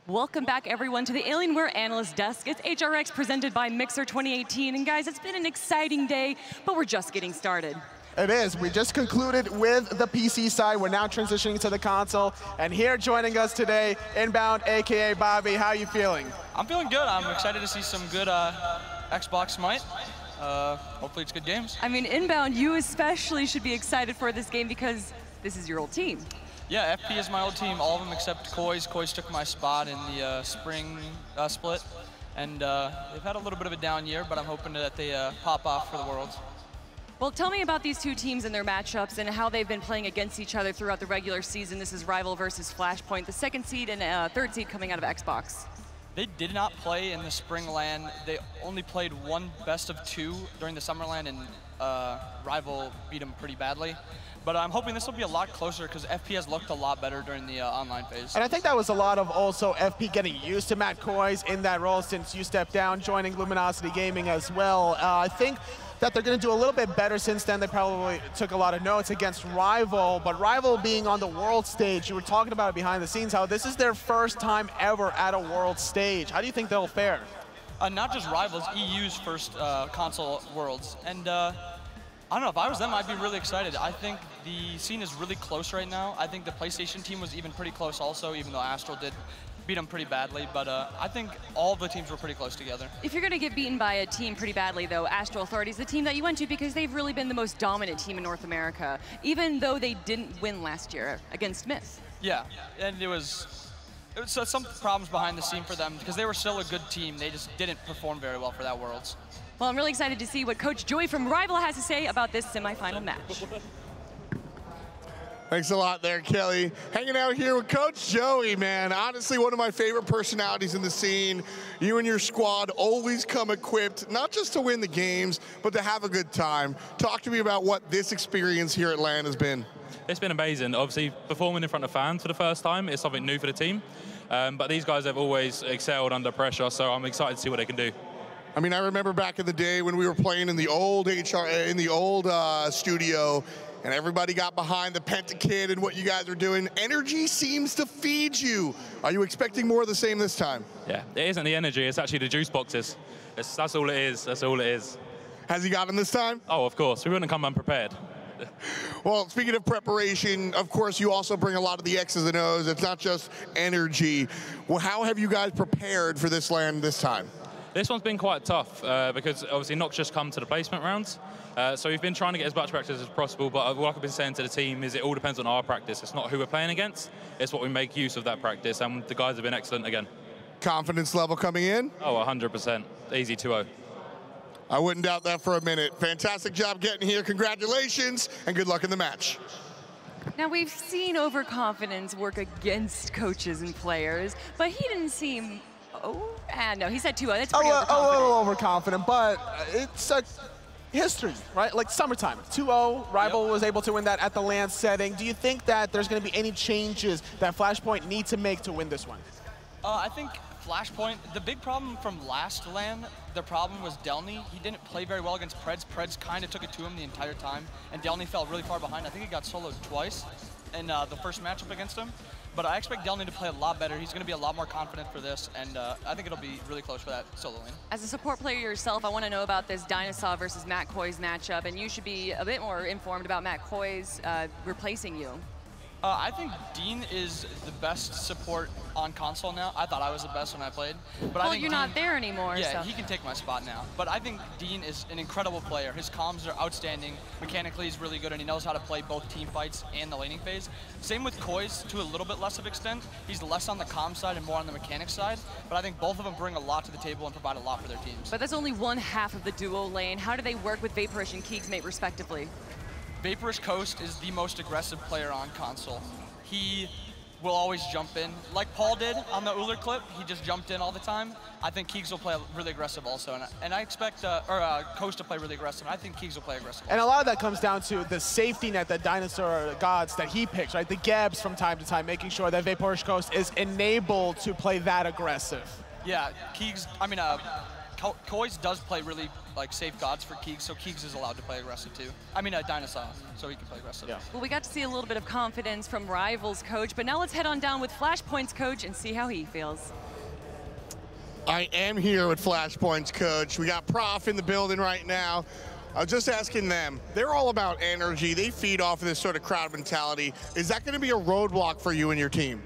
Welcome back, everyone, to the Alienware Analyst Desk. It's HRX presented by Mixer 2018. And guys, it's been an exciting day, but we're just getting started. It is. We just concluded with the PC side. We're now transitioning to the console. And here joining us today, Inbound, AKA Bobby. How are you feeling? I'm feeling good. I'm excited to see some good Xbox Smite. Hopefully it's good games. I mean, Inbound, you especially should be excited for this game because this is your old team. Yeah, FP is my old team, all of them except Koiz. Koiz took my spot in the spring split. And they've had a little bit of a down year, but I'm hoping that they pop off for the Worlds. Well, tell me about these two teams and their matchups and how they've been playing against each other throughout the regular season. This is RvL versus Flashpoint, the second seed and third seed coming out of Xbox. They did not play in the spring LAN. They only played one best of two during the summer LAN, and RvL beat them pretty badly. But I'm hoping this will be a lot closer because FP has looked a lot better during the online phase. And I think that was a lot of also FP getting used to Matt Koiz in that role since you stepped down, joining Luminosity Gaming as well. I think that they're going to do a little bit better since then. They probably took a lot of notes against RvL, but RvL being on the world stage, you were talking about it behind the scenes, how this is their first time ever at a world stage. How do you think they'll fare? Not just RvL's, EU's first console Worlds. And I don't know, if I was them, I'd be really excited. I think the scene is really close right now. I think the PlayStation team was even pretty close also, even though Astral did beat them pretty badly. But I think all of the teams were pretty close together. If you're going to get beaten by a team pretty badly, though, Astral Authority is the team that you went to because they've really been the most dominant team in North America, even though they didn't win last year against Myth. Yeah, and it was some problems behind the scene for them because they were still a good team. They just didn't perform very well for that Worlds. Well, I'm really excited to see what Coach Joey from RvL has to say about this semifinal match. Thanks a lot there, Kelly. Hanging out here with Coach Joey, man. Honestly, one of my favorite personalities in the scene. You and your squad always come equipped, not just to win the games, but to have a good time. Talk to me about what this experience here at LAN has been. It's been amazing. Obviously, performing in front of fans for the first time is something new for the team. But these guys have always excelled under pressure, so I'm excited to see what they can do. I mean, I remember back in the day when we were playing in the old studio, and everybody got behind the Pentakid and what you guys are doing. Energy seems to feed you. Are you expecting more of the same this time? Yeah, it isn't the energy, it's actually the juice boxes. That's all it is, that's all it is. Has he got him this time? Oh, of course, we wouldn't come unprepared. Well, speaking of preparation, of course, you also bring a lot of the X's and O's. It's not just energy. Well, how have you guys prepared for this LAN this time? This one's been quite tough because obviously not just come to the placement rounds. So we've been trying to get as much practice as possible, but what I've been saying to the team is it all depends on our practice. It's not who we're playing against, it's what we make use of that practice, and the guys have been excellent again. Confidence level coming in? Oh, 100%. Easy 2-0. I wouldn't doubt that for a minute. Fantastic job getting here. Congratulations, and good luck in the match. Now, we've seen overconfidence work against coaches and players, but he didn't seem... no, he said 2-0. That's pretty overconfident. A little overconfident, but it's a history, right? Like summertime, 2-0, RvL was able to win that at the LAN setting. Do you think that there's going to be any changes that Flashpoint need to make to win this one? I think Flashpoint, the big problem from last LAN, the problem was Delnyy. He didn't play very well against Preds. Preds kind of took it to him the entire time, and Delnyy fell really far behind. I think he got soloed twice in the first matchup against him. But I expect Delnyy to play a lot better. He's going to be a lot more confident for this, and I think it'll be really close for that solo lane. As a support player yourself, I want to know about this DineOhSaw versus Matt Koiz matchup, and you should be a bit more informed about Matt Koiz replacing you. I think Dean is the best support on console now. I thought I was the best when I played. But well, I think you're not there anymore. Yeah, so. He can take my spot now. But I think Dean is an incredible player. His comms are outstanding. Mechanically, he's really good, and he knows how to play both team fights and the laning phase. Same with Koiz, to a little bit less of extent. He's less on the comm side and more on the mechanics side. But I think both of them bring a lot to the table and provide a lot for their teams. But that's only one half of the duo lane. How do they work with Vaporish and keegsmate, respectively? Vaporish Coast is the most aggressive player on console. He will always jump in. Like Paul did on the Uller clip, he just jumped in all the time. I think Keegs will play really aggressive also, and I expect Coast to play really aggressive. I think Keegs will play aggressive. And a lot of that comes down to the safety net that Dinosaur Gods that he picks, right? The Gebs from time to time, making sure that Vaporish Coast is enabled to play that aggressive. Yeah, Keegs, Koiz does play really safe gods for Keegs, so Keegs is allowed to play aggressive too. I mean, DineOhSaw, so he can play aggressive. Yeah. Well, we got to see a little bit of confidence from Rival's coach, but now let's head on down with Flashpoint's coach and see how he feels. I am here with Flashpoint's coach. We got Prof in the building right now. I was just asking them, they're all about energy. They feed off of this sort of crowd mentality. Is that going to be a roadblock for you and your team?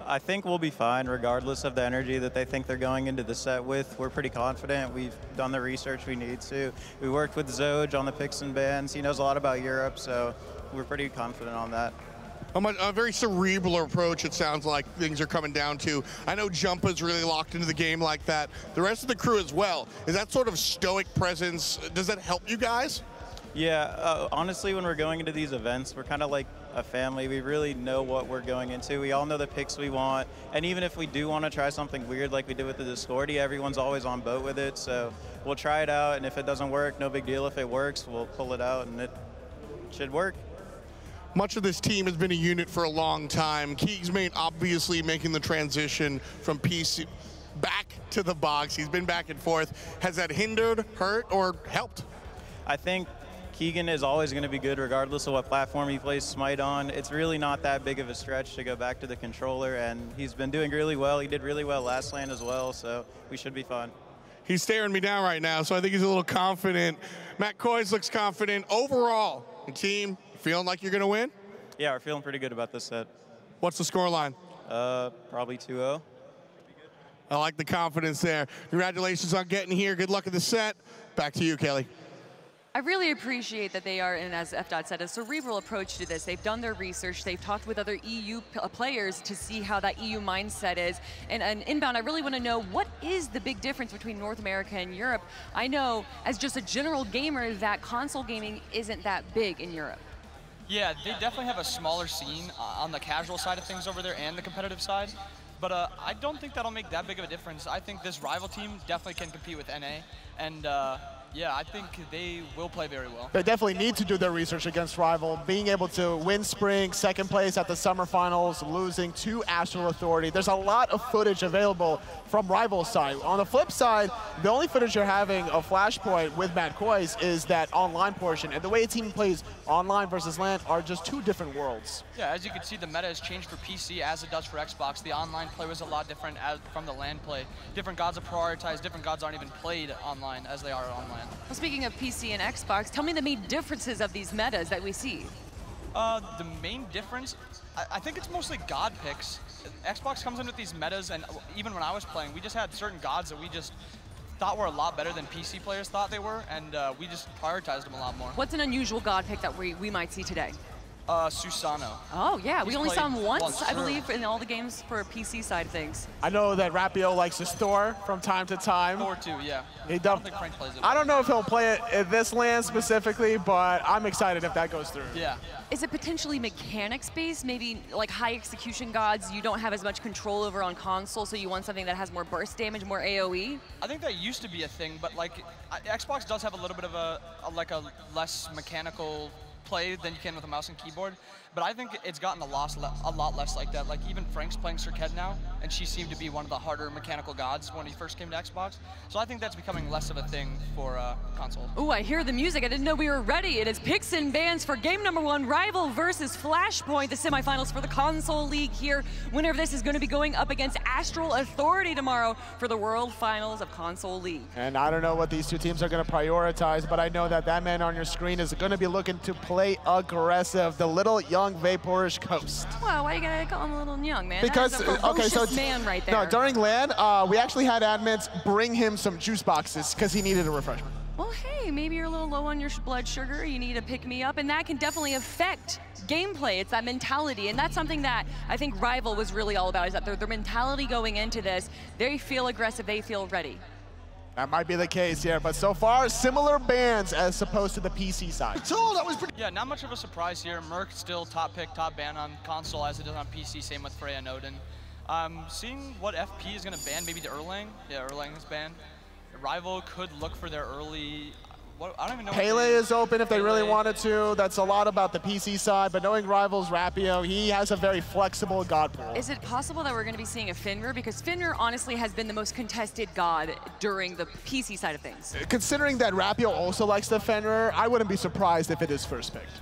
I think we'll be fine regardless of the energy that they think they're going into the set with. We're pretty confident. We've done the research we need to. We worked with Zeus on the picks and bans. He knows a lot about Europe, so we're pretty confident on that. A very cerebral approach, it sounds like things are coming down to. I know Jumpahh's really locked into the game like that. The rest of the crew as well. Is that sort of stoic presence, does that help you guys? Yeah, honestly, when we're going into these events, we're kind of like a family. We really know what we're going into. We all know the picks we want. And even if we do want to try something weird like we did with the Discordia, everyone's always on boat with it. So we'll try it out. And if it doesn't work, no big deal. If it works, we'll pull it out and it should work. Much of this team has been a unit for a long time. Keegsmate obviously making the transition from PC back to the box. He's been back and forth. Has that hindered, hurt, or helped? I think Keegan is always going to be good regardless of what platform he plays Smite on. It's really not that big of a stretch to go back to the controller, and he's been doing really well. He did really well last LAN as well, so we should be fine. He's staring me down right now, so I think he's a little confident. Matt Koiz looks confident. Overall, the team, feeling like you're going to win? Yeah, we're feeling pretty good about this set. What's the scoreline? Probably 2-0. I like the confidence there. Congratulations on getting here. Good luck at the set. Back to you, Kelly. I really appreciate that they are in, as FDOT said, a cerebral approach to this. They've done their research. They've talked with other EU players to see how that EU mindset is. And inbound, I really want to know, what is the big difference between North America and Europe? I know, as just a general gamer, that console gaming isn't that big in Europe. Yeah, they definitely have a smaller scene on the casual side of things over there and the competitive side. But I don't think that'll make that big of a difference. I think this rival team definitely can compete with NA. And yeah, I think they will play very well. They definitely need to do their research against Rival. Being able to win Spring, second place at the Summer Finals, losing to Astral Authority. There's a lot of footage available from Rival's side. On the flip side, the only footage you're having of Flashpoint with Matt Koiz is that online portion. And the way a team plays online versus LAN are just two different worlds. Yeah, as you can see, the meta has changed for PC as it does for Xbox. The online play was a lot different from the LAN play. Different gods are prioritized, different gods aren't even played online as they are online. Well, speaking of PC and Xbox, tell me the main differences of these metas that we see. The main difference, I think it's mostly god picks. Xbox comes in with these metas, and even when I was playing, we just had certain gods that we just thought were a lot better than PC players thought they were, and we just prioritized them a lot more. What's an unusual god pick that we might see today? Susano. Oh yeah, we only saw him once, I true. believe, in all the games for PC side of things. I know that Rapio likes to store from time to time. Or two, yeah. He I don't think Frank plays it. I don't know if he'll play it in this LAN specifically, but I'm excited if that goes through. Yeah. Is it potentially mechanics based? Maybe like high execution gods you don't have as much control over on console, so you want something that has more burst damage, more AoE? I think that used to be a thing, but like Xbox does have a little bit of a less mechanical play than you can with a mouse and keyboard, but I think it's gotten a lot less like that. Like even Frank's playing Cirquet now, and she seemed to be one of the harder mechanical gods when he first came to Xbox. So I think that's becoming less of a thing for console. Ooh, I hear the music. I didn't know we were ready. It is picks and bans for game number 1, Rival versus Flashpoint, the semifinals for the console league here. Winner of this is going to be going up against Astral Authority tomorrow for the World Finals of Console League. And I don't know what these two teams are going to prioritize, but I know that that man on your screen is going to be looking to play aggressive, the little young vaporish Coast. Well, why you gotta call him a little young, man? Because that is a ferocious man right there. No, during LAN, we actually had admins bring him some juice boxes because he needed a refreshment. Well, hey, maybe you're a little low on your blood sugar, you need to pick me up, and that can definitely affect gameplay. It's that mentality, and that's something that I think Rival was really all about, is that their mentality going into this, they feel aggressive, they feel ready. That might be the case here, but so far, similar bans as opposed to the PC side. Yeah, not much of a surprise here. Merc still top pick, top ban on console as it is on PC, same with Freya and Odin. Seeing what FP is going to ban, maybe the Erlang. Yeah, Erlang is banned. Rival could look for their early I don't even know. Pele is open if they really wanted to. That's a lot about the PC side, but knowing RvL's Rapio, he has a very flexible god pool. Is it possible that we're going to be seeing a Fenrir? Because Fenrir honestly has been the most contested god during the PC side of things. Considering that Rapio also likes the Fenrir, I wouldn't be surprised if it is first picked.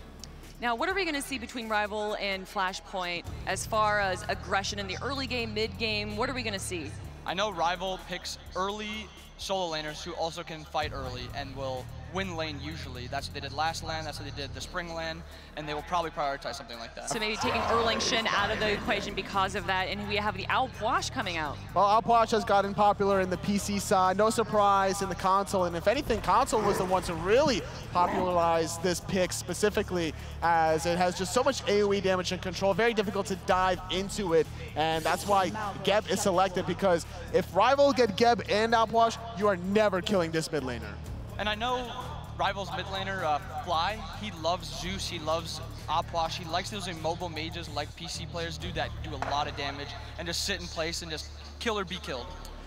Now, what are we going to see between RvL and Flashpoint as far as aggression in the early game, mid game? What are we going to see? I know RvL picks early solo laners who also can fight early and will win lane usually. That's what they did last LAN, that's what they did the spring LAN, and they will probably prioritize something like that. So maybe taking Erling Shin out of the equation because of that, and we have the Puch coming out. Well, Puch has gotten popular in the PC side, no surprise in the console, and if anything, console was the one to really popularize this pick specifically, as it has just so much AoE damage and control, very difficult to dive into it, and that's why Geb is selected, because if RvL get Geb and Puch, you are never killing this mid laner. And I know RvL's mid laner, Fly, he loves Zeus, he loves Puch, he likes those immobile mages like PC players do that do a lot of damage and just sit in place and just kill or be killed.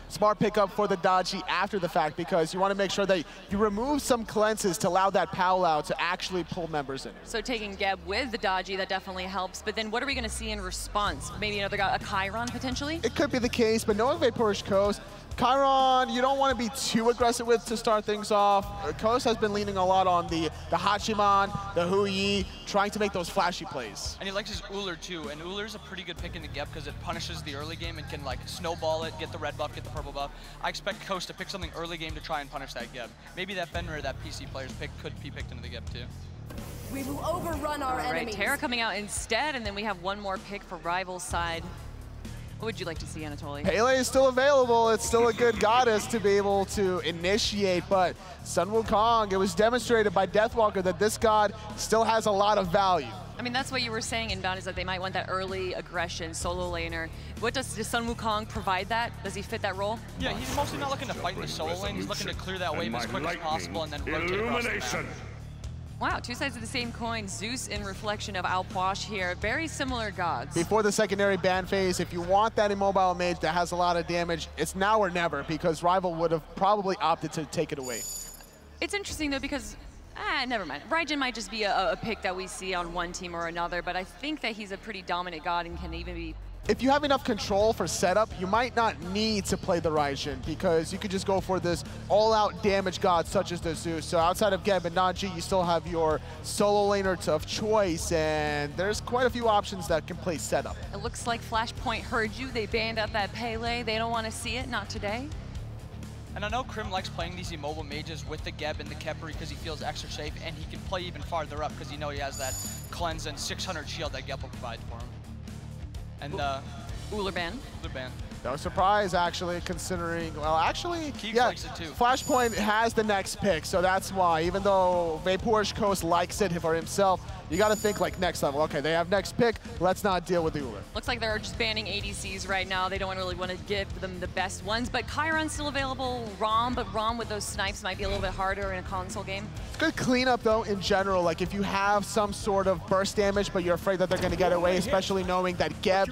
Smart pickup for the Dodgy after the fact, because you want to make sure that you remove some cleanses to allow that Powell out to actually pull members in. So taking Geb with the Dodgy, that definitely helps. But then what are we going to see in response? Maybe another guy, a Chiron potentially? It could be the case, but knowing Vapourish Koiz, Chiron, you don't want to be too aggressive with to start things off. Koiz has been leaning a lot on the Hachiman, the Hui, trying to make those flashy plays. And he likes his Ullr too, and Ullr's a pretty good pick in the Geb because it punishes the early game and can like snowball it, get the red buff, get the purple buff. I expect Koiz to pick something early game to try and punish that Geb. Maybe that Fenrir that PC players pick could be picked into the Geb too. We will overrun our enemies. Terra coming out instead, and then we have one more pick for RvL's side. What would you like to see, Anatoly? Pele is still available. It's still a good goddess to be able to initiate, but Sun Wukong, it was demonstrated by Deathwalker that this god still has a lot of value. I mean, that's what you were saying, Inbound, is that they might want that early aggression, solo laner. What does Sun Wukong provide that? Does he fit that role? Yeah, he's mostly not looking to fight in the solo lane. He's looking to clear that wave as quick as possible and then rotate across the map. Wow, two sides of the same coin. Zeus in reflection of Puch here. Very similar gods. Before the secondary ban phase, if you want that immobile mage that has a lot of damage, it's now or never, because RvL would have probably opted to take it away. It's interesting though, because never mind. Raijin might just be a pick that we see on one team or another, but I think that he's a pretty dominant god and can even be... If you have enough control for setup, you might not need to play the Raijin, because you could just go for this all-out damage god such as the Zeus. So outside of Geb and Najee, you still have your solo laner of choice, and there's quite a few options that can play setup. It looks like Flashpoint heard you. They banned out that Pele. They don't want to see it, not today. And I know Krim likes playing these immobile mages with the Geb and the Khepri because he feels extra safe, and he can play even farther up because you know he has that cleanse and 600 shield that Geb will provide for him. And Ullr ban. Ullr ban. No surprise, actually, considering, well, actually, Keegs yeah, likes it too. Flashpoint has the next pick, so that's why. Even though Vapourish Koiz likes it for himself, you got to think like next level. Okay, they have next pick. Let's not deal with the Ullr. Looks like they're just banning ADCs right now. They don't really want to give them the best ones, but Chiron's still available. Rom, but Rom with those snipes might be a little bit harder in a console game. It's good cleanup though in general. Like if you have some sort of burst damage, but you're afraid that they're going to get away, especially knowing that Geb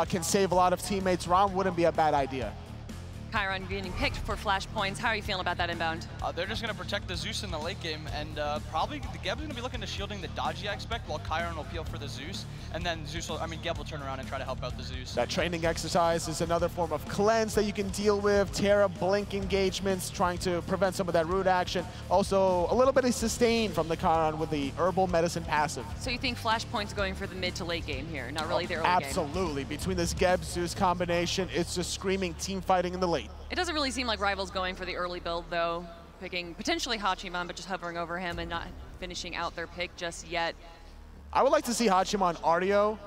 can save a lot of teammates, Rom wouldn't be a bad idea. Chiron getting picked for flashpoints. How are you feeling about that, Inbound? They're just going to protect the Zeus in the late game, and probably the Geb's going to be looking to shielding the Dodgy, I expect, while Chiron will peel for the Zeus, and then Zeus will, Geb will turn around and try to help out the Zeus. That training exercise is another form of cleanse that you can deal with. Terra blink engagements, trying to prevent some of that root action. Also, a little bit of sustain from the Chiron with the herbal medicine passive. So you think Flashpoint's going for the mid to late game here, not really the early game? Absolutely. Between this Geb-Zeus combination, it's just screaming team fighting in the late. It doesn't really seem like RvL's going for the early build, though. Picking potentially Hachiman, but just hovering over him and not finishing out their pick just yet. I would like to see Hachiman Artio,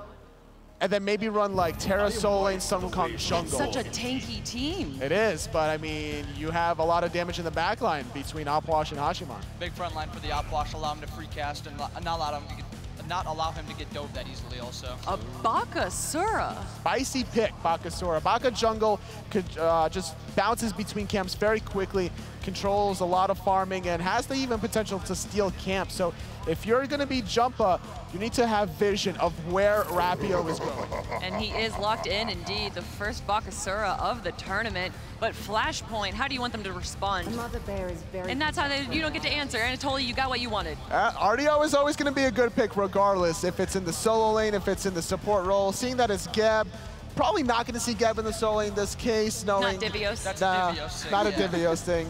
and then maybe run like Terra, Soul Lane, Sun Wukong, Jungle. It's such a tanky team. It is, but I mean, you have a lot of damage in the backline between Puch and Hachiman. Big front line for the Puch, allow him to free cast and not allow him to get dove that easily also. A Bakasura. Spicy pick, Bakasura. Baka Jungle could just bounces between camps very quickly. controls a lot of farming and has the even potential to steal camp. So if you're going to be Jumpahhh, you need to have vision of where Rapio is going. And he is locked in, indeed, the first Bakasura of the tournament. But Flashpoint, how do you want them to respond? Mother Bear is very. And that's how you don't get to answer. Anatoly, you got what you wanted. Artio is always going to be a good pick regardless, if it's in the solo lane, if it's in the support role. Seeing that it's Geb, probably not going to see Geb in the solo lane in this case. Knowing Not Divios. That's a Divios thing. Not a Divios thing.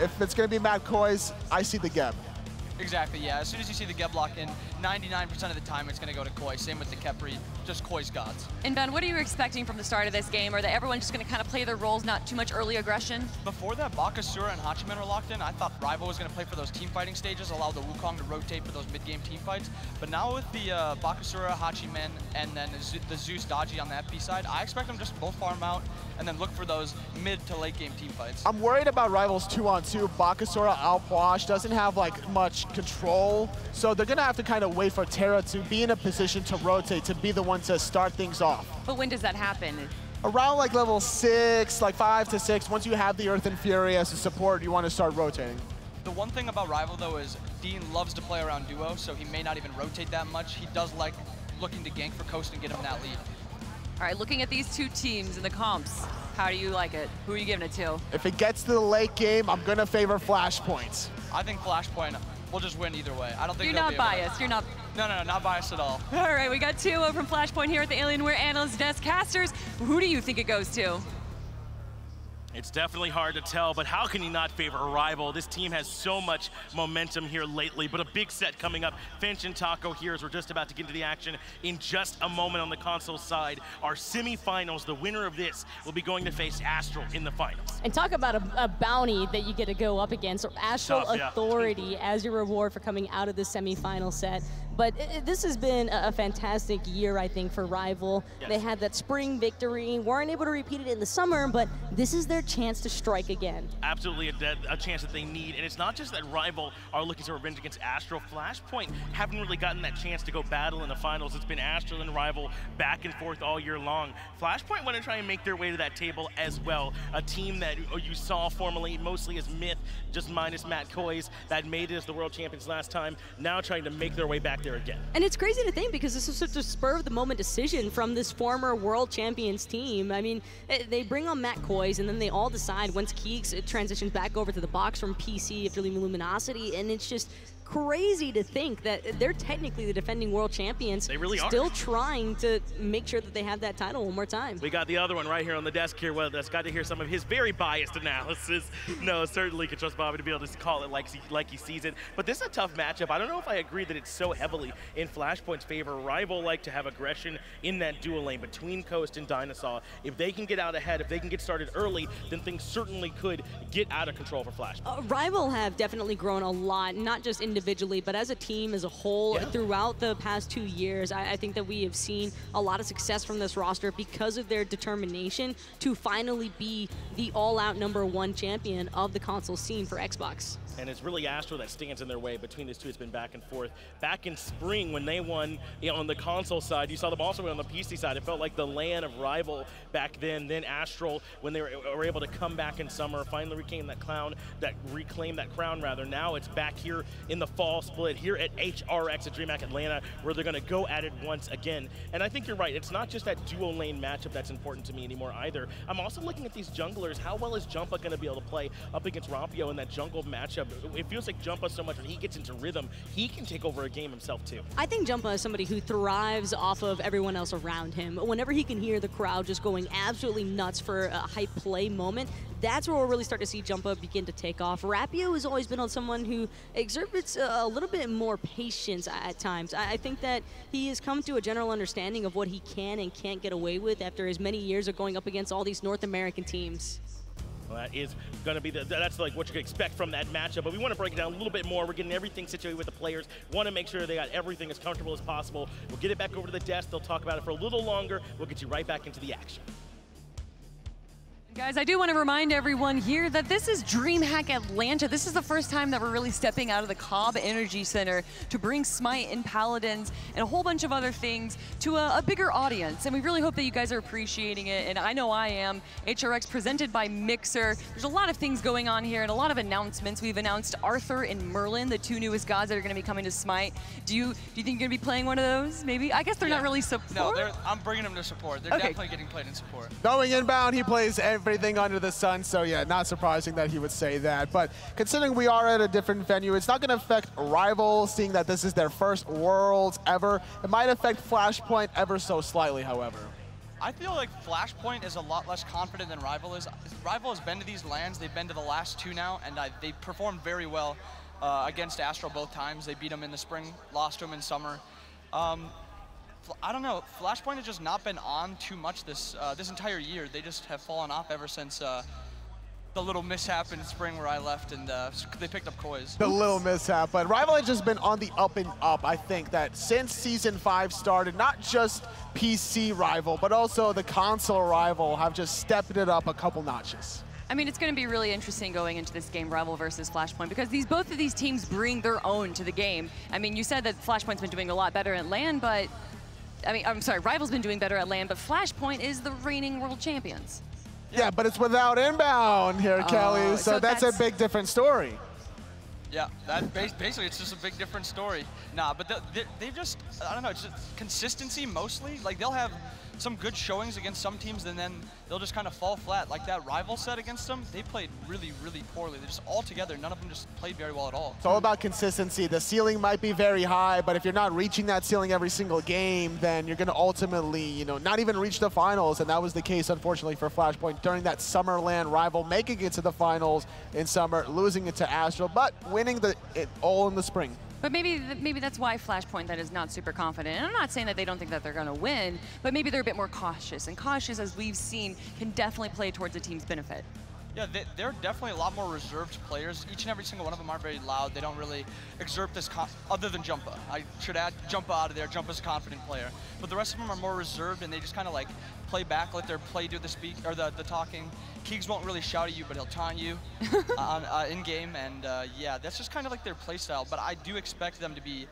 If it's going to be Matt Koiz, I see the Geb. Exactly, yeah. As soon as you see the Geb lock in, 99% of the time it's going to go to Koiz. Same with the Khepri, just Koiz gods. And Ben, what are you expecting from the start of this game? Are that everyone just going to kind of play their roles, not too much early aggression? Before that, Bakasura and Hachiman were locked in. I thought RvL was going to play for those team fighting stages, allow the Wukong to rotate for those mid-game team fights. But now with the Bakasura, Hachiman, and then the Zeus Dodgy on the FP side, I expect them just to both farm out and then look for those mid to late game team fights. I'm worried about RvL's 2-on-2. Bakasura outwash, doesn't have like much control, so they're gonna have to kind of wait for Terra to be in a position to rotate, to be the one to start things off. But when does that happen? Around like level 6, like 5 to 6, once you have the Earth and Fury as a support, you want to start rotating. The one thing about RvL though is Dean loves to play around duo, so he may not even rotate that much. He does like looking to gank for Coast and get him that lead. All right, looking at these two teams in the comps, how do you like it? Who are you giving it to? If it gets to the late game, I'm gonna favor Flashpoints. I think Flashpoint will just win either way. I don't think You're not biased. You're not. No, not biased at all. All right, we got 2 from Flashpoint here at the Alienware Analyst Desk. Casters, who do you think it goes to? It's definitely hard to tell, but how can you not favor RvL? This team has so much momentum here lately, but a big set coming up. Finch and Taco here as we're just about to get into the action in just a moment on the console side. Our semifinals, the winner of this will be going to face Astral in the finals. And talk about a bounty that you get to go up against, or Astral Tough, yeah. Authority as your reward for coming out of the semifinal set. But this has been a fantastic year, I think, for RvL. Yes. They had that spring victory, weren't able to repeat it in the summer, but this is their chance to strike again. Absolutely a chance that they need, and it's not just that RvL are looking to revenge against Astral. Flashpoint haven't really gotten that chance to go battle in the finals. It's been Astral and RvL back and forth all year long. Flashpoint want to try and make their way to that table as well. A team that you saw formerly mostly as Myth, just minus Matt Koiz, that made it as the world champions last time, now trying to make their way back there again. And it's crazy to think, because this is such a spur-of-the-moment decision from this former world champions team. I mean, they bring on Matt Koiz, and then they all decide once Keegs transitions back over to the box from PC after leaving Luminosity, and it's just crazy to think that they're technically the defending world champions. They really are. Still trying to make sure that they have that title one more time. We got the other one right here on the desk here with us. Got to hear some of his very biased analysis. No, certainly can trust Bobby to be able to call it like he sees it. But this is a tough matchup. I don't know if I agree that it's so heavily in Flashpoint's favor. RvL like to have aggression in that dual lane between Coast and DineOhSaw. If they can get out ahead, if they can get started early, then things certainly could get out of control for Flashpoint. RvL have definitely grown a lot, not just individually, but as a team as a whole. Yeah. Throughout the past 2 years. I think that we have seen a lot of success from this roster because of their determination to finally be the all-out #1 champion of the console scene for Xbox. And it's really Astro that stands in their way. Between these two, it's been back and forth. Back in spring, when they won on the console side, you saw them also win on the PC side. It felt like the LAN of RvL back then. Then Astral, when they were able to come back in summer, finally reclaim that crown. Now it's back here in the fall split here at HRX at Dreamhack Atlanta, where they're going to go at it once again. And I think you're right. It's not just that duo lane matchup that's important to me anymore either. I'm also looking at these junglers. How well is Jumpahhh going to be able to play up against Rapio in that jungle matchup? It feels like Jumpahhh so much when he gets into rhythm, he can take over a game himself too. I think Jumpahhh is somebody who thrives off of everyone else around him. Whenever he can hear the crowd just going absolutely nuts for a hype play moment, that's where we'll really start to see Jumpahhh begin to take off. Rapio has always been on someone who exhibits a little bit more patience at times. I think that he has come to a general understanding of what he can and can't get away with after as many years of going up against all these North American teams. Well, that is going to be that's like what you can expect from that matchup. But we want to break it down a little bit more. We're getting everything situated with the players. Want to make sure they got everything as comfortable as possible. We'll get it back over to the desk. They'll talk about it for a little longer. We'll get you right back into the action. Guys, I do want to remind everyone here that this is Dreamhack Atlanta. This is the first time that we're really stepping out of the Cobb Energy Center to bring Smite and Paladins and a whole bunch of other things to a bigger audience. And we really hope that you guys are appreciating it, and I know I am. HRX presented by Mixer. There's a lot of things going on here and a lot of announcements. We've announced Arthur and Merlin, the two newest gods that are going to be coming to Smite. Do you think you're going to be playing one of those, maybe? I guess they're not really support. No, I'm bringing them to support. They're definitely getting played in support. Going inbound, he plays everything under the sun, so yeah, not surprising that he would say that. But considering we are at a different venue, it's not going to affect RvL, seeing that this is their first Worlds ever. It might affect Flashpoint ever so slightly, however. I feel like Flashpoint is a lot less confident than RvL is. RvL has been to these LANs, they've been to the last two now, and they performed very well against Astro both times. They beat them in the spring, lost to them in summer. I don't know, Flashpoint has just not been on too much this entire year. They just have fallen off ever since the little mishap in spring where I left, and they picked up Koiz. The little mishap, but RvL has just been on the up and up. I think that since Season 5 started, not just PC RvL, but also the console RvL have just stepped it up a couple notches. I mean, it's going to be really interesting going into this game, RvL versus Flashpoint, because both of these teams bring their own to the game. I mean, you said that Flashpoint's been doing a lot better at LAN, but I mean, I'm sorry, RvL's been doing better at LAN, but Flashpoint is the reigning world champions. Yeah, but it's without inbound here, Kelly, so that's a big different story. Yeah, basically it's just a big different story. Nah, but they've just, I don't know, it's just consistency mostly. Like, they'll have some good showings against some teams, and then they'll just kind of fall flat. Like that RvL set against them, they played really, really poorly. They're just all together. None of them just played very well at all. It's all about consistency. The ceiling might be very high, but if you're not reaching that ceiling every single game, then you're going to ultimately, you know, not even reach the finals. And that was the case, unfortunately, for Flashpoint during that summer LAN RvL, making it to the finals in summer, losing it to Astro, but winning it all in the spring. But maybe that's why Flashpoint that is not super confident. And I'm not saying that they don't think that they're going to win, but maybe they're a bit more cautious. And cautious, as we've seen, can definitely play towards a team's benefit. Yeah, they're definitely a lot more reserved players. Each and every single one of them aren't very loud. They don't really exert this, other than Jumpahhh. I should add Jumpahhh out of there. Jumpahh's a confident player. But the rest of them are more reserved, and they just kind of like play back, let their play do the talking. Keegs won't really shout at you, but he'll taunt you in-game, and yeah, that's just kind of like their play style. But I do expect them to be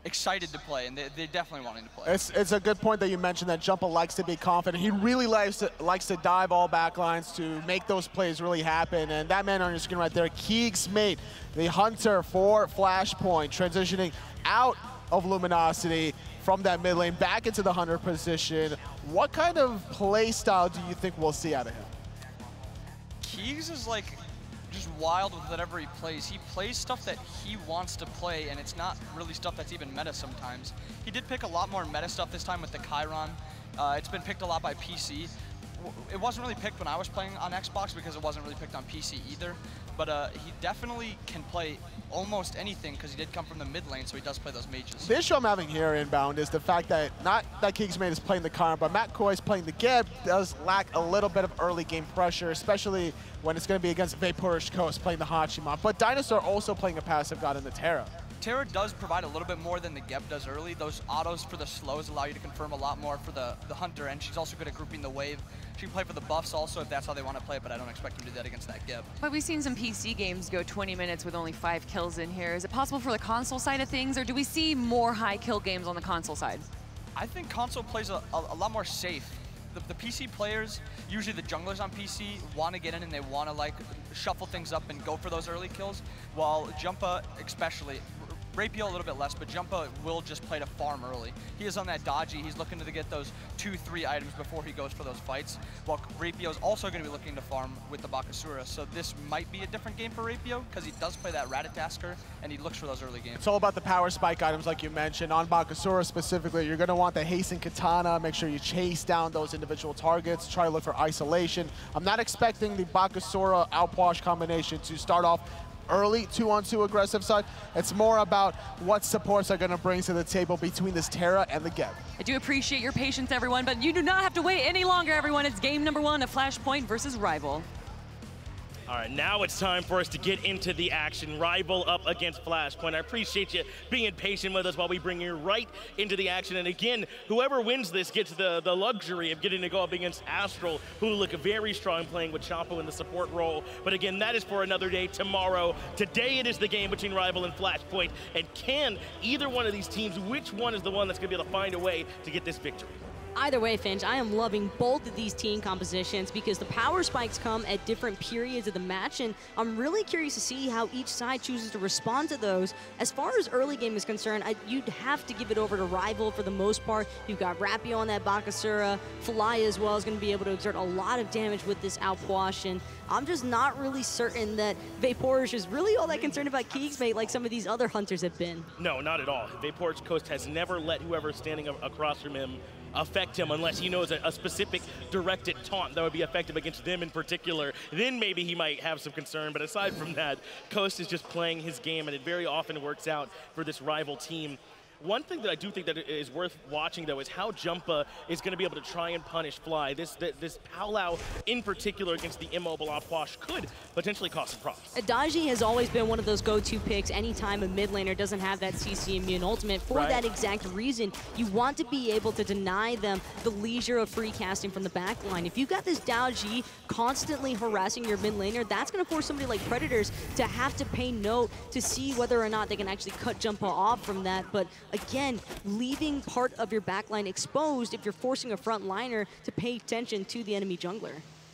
excited to play, and they're definitely wanting to play. It's a good point that you mentioned that Jumpahhh likes to be confident. He really likes to dive all backlines to make those plays really happen. And that man on your screen right there, keegsmate, the hunter for Flashpoint, transitioning out of Luminosity from that mid lane back into the hunter position. What kind of play style do you think we'll see out of him? Keegs is like just wild with whatever he plays. He plays stuff that he wants to play, and it's not really stuff that's even meta sometimes. He did pick a lot more meta stuff this time with the Chiron. It's been picked a lot by PC. It wasn't really picked when I was playing on Xbox because it wasn't really picked on PC either. But he definitely can play almost anything because he did come from the mid lane, so he does play those mages. The issue I'm having here inbound is the fact that not that keegsmate is playing the Chiron, but Matt Koiz playing the Geb does lack a little bit of early game pressure, especially when it's going to be against Vaporish Coast playing the Hachiman. But DineOhSaw also playing a passive god in the Terra. Terra does provide a little bit more than the Geb does early. Those autos for the slows allow you to confirm a lot more for the hunter, and she's also good at grouping the wave. She can play for the buffs also if that's how they want to play, but I don't expect him to do that against that Geb. But we've seen some PC games go 20 minutes with only 5 kills in here. Is it possible for the console side of things, or do we see more high kill games on the console side? I think console plays a lot more safe. The PC players, usually the junglers on PC, want to get in and they want to like shuffle things up and go for those early kills, while Jumpahhh especially, Rapio a little bit less, but Jumpahhh will just play to farm early. He is on that dodgy. He's looking to get those 2-3 items before he goes for those fights, while Rapio is also going to be looking to farm with the Bakasura. So this might be a different game for Rapio because he does play that Ratatasker and he looks for those early games. It's all about the power spike items like you mentioned. On Bakasura specifically, you're going to want the hasten katana, make sure you chase down those individual targets, try to look for isolation. I'm not expecting the Bakasura outwash combination to start off early 2-on-2 aggressive side. It's more about what supports are going to bring to the table between this Terra and the Geb. I do appreciate your patience, everyone, but you do not have to wait any longer, everyone. It's game number 1 of Flashpoint versus RvL. All right, now it's time for us to get into the action. RvL up against Flashpoint. I appreciate you being patient with us while we bring you right into the action. And again, whoever wins this gets the luxury of getting to go up against Astral, who look very strong playing with Jumpahhh in the support role. But again, that is for another day tomorrow. Today it is the game between RvL and Flashpoint. And can either one of these teams, which one is the one that's going to be able to find a way to get this victory? Either way, Finch, I am loving both of these team compositions because the power spikes come at different periods of the match, and I'm really curious to see how each side chooses to respond to those. As far as early game is concerned, you'd have to give it over to RvL for the most part. You've got Rapio on that Bakasura. Fly as well is going to be able to exert a lot of damage with this outwash, and I'm just not really certain that Vaporish is really all that concerned about keegsmate like some of these other hunters have been. No, not at all. Vaporish Coast has never let whoever's standing across from him affect him unless he knows a specific directed taunt that would be effective against them in particular. Then maybe he might have some concern, but aside from that, Koiz is just playing his game, and it very often works out for this RvL team. One thing that I do think that is worth watching, though, is how Jumpahhh is going to be able to try and punish Fly. This Palau, in particular, against the immobile Outwash could potentially cause some problems. Delnyy has always been one of those go-to picks anytime a mid laner doesn't have that CC immune ultimate. For that exact reason, you want to be able to deny them the leisure of free casting from the back line. If you've got this Delnyy constantly harassing your mid laner, that's going to force somebody like Predators to have to pay note to see whether or not they can actually cut Jumpahhh off from that. But again, leaving part of your backline exposed if you're forcing a front liner to pay attention to the enemy jungler.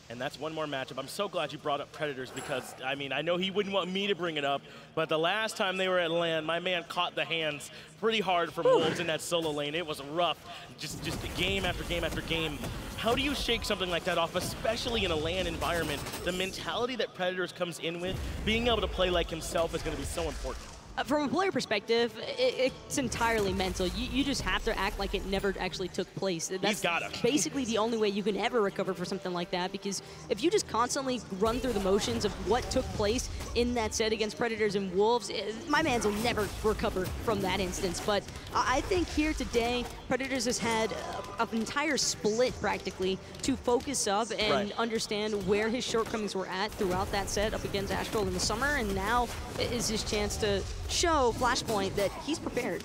And that's one more matchup. I'm so glad you brought up Predators because, I mean, I know he wouldn't want me to bring it up, but the last time they were at LAN, my man caught the hands pretty hard from Wolves in that solo lane. It was rough, just game after game after game. How do you shake something like that off, especially in a LAN environment? The mentality that Predators comes in with, being able to play like himself is going to be so important. From a player perspective, it's entirely mental. You just have to act like it never actually took place. That's basically the only way you can ever recover for something like that, because if you just constantly run through the motions of what took place in that set against Predators and Wolves, my mans will never recover from that instance. But I think here today, Predators has had an entire split practically to focus up and understand where his shortcomings were at throughout that set up against Astral in the summer, and now is his chance to show Flashpoint that he's prepared.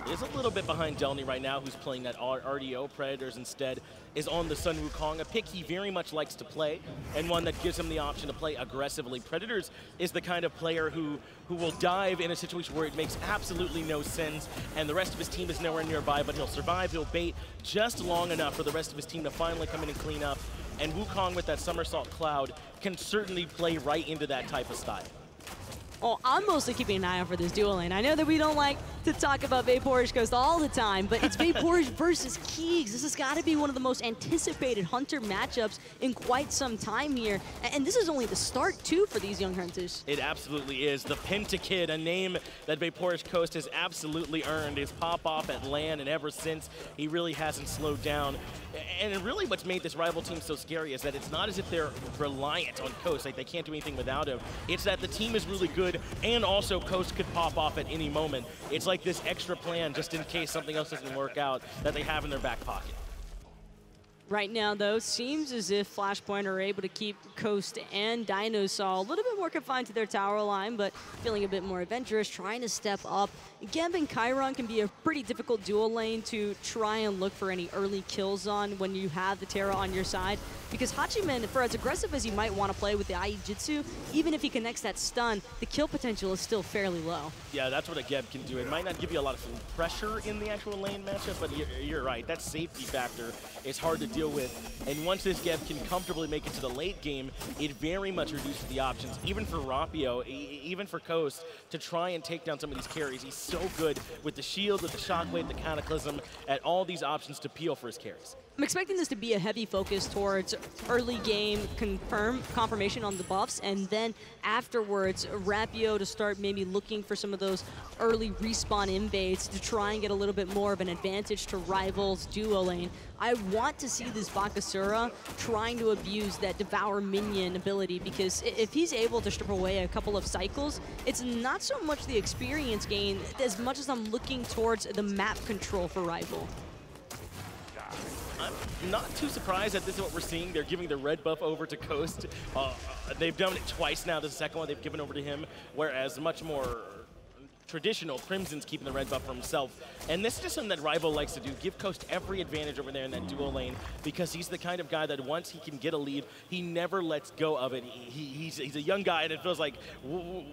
Is a little bit behind Delnyy right now, who's playing that RvL Predators instead, is on the Sun Wukong, a pick he very much likes to play, and one that gives him the option to play aggressively. Predators is the kind of player who will dive in a situation where it makes absolutely no sense, and the rest of his team is nowhere nearby, but he'll survive, he'll bait just long enough for the rest of his team to finally come in and clean up, and Wukong with that somersault cloud can certainly play right into that type of style. Well, I'm mostly keeping an eye out for this duel lane. I know that we don't like to talk about Vaporish Coast all the time, but it's Vaporish versus Keegs. This has got to be one of the most anticipated Hunter matchups in quite some time here. And this is only the start, too, for these young Hunters. It absolutely is. The Pentakid, a name that Vaporish Coast has absolutely earned, his pop-off at LAN, and ever since, he really hasn't slowed down. And really what's made this RvL team so scary is that it's not as if they're reliant on Koiz, like they can't do anything without him. It's that the team is really good, and also Koiz could pop off at any moment. It's like this extra plan just in case something else doesn't work out that they have in their back pocket. Right now, though, seems as if Flashpoint are able to keep Coast and DineOhSaw a little bit more confined to their tower line, but feeling a bit more adventurous, trying to step up. Geb and Chiron can be a pretty difficult dual lane to try and look for any early kills on when you have the Terra on your side, because Hachiman, for as aggressive as he might want to play with the IE Jitsu, even if he connects that stun, the kill potential is still fairly low. Yeah, that's what a Geb can do. It might not give you a lot of pressure in the actual lane matchup, but you're right. That safety factor is hard to deal with. And once this Geb can comfortably make it to the late game, it very much reduces the options, even for Rapio, even for Koiz, to try and take down some of these carries. He's so good with the shield, with the shockwave, the cataclysm, at all these options to peel for his carries. I'm expecting this to be a heavy focus towards early game confirmation on the buffs, and then afterwards, Rapio to start maybe looking for some of those early respawn invades to try and get a little bit more of an advantage to RvL's duo lane. I want to see this Bakasura trying to abuse that Devour Minion ability, because if he's able to strip away a couple of cycles, it's not so much the experience gain as much as I'm looking towards the map control for RvL. not too surprised that this is what we're seeing. They're giving the red buff over to Coast. They've done it twice now. This is the second one they've given over to him, whereas much more traditional, Crimson's keeping the red buff for himself. And this is just something that RvL likes to do, give Coast every advantage over there in that duo lane, because he's the kind of guy that once he can get a lead, he never lets go of it. He's a young guy, and it feels like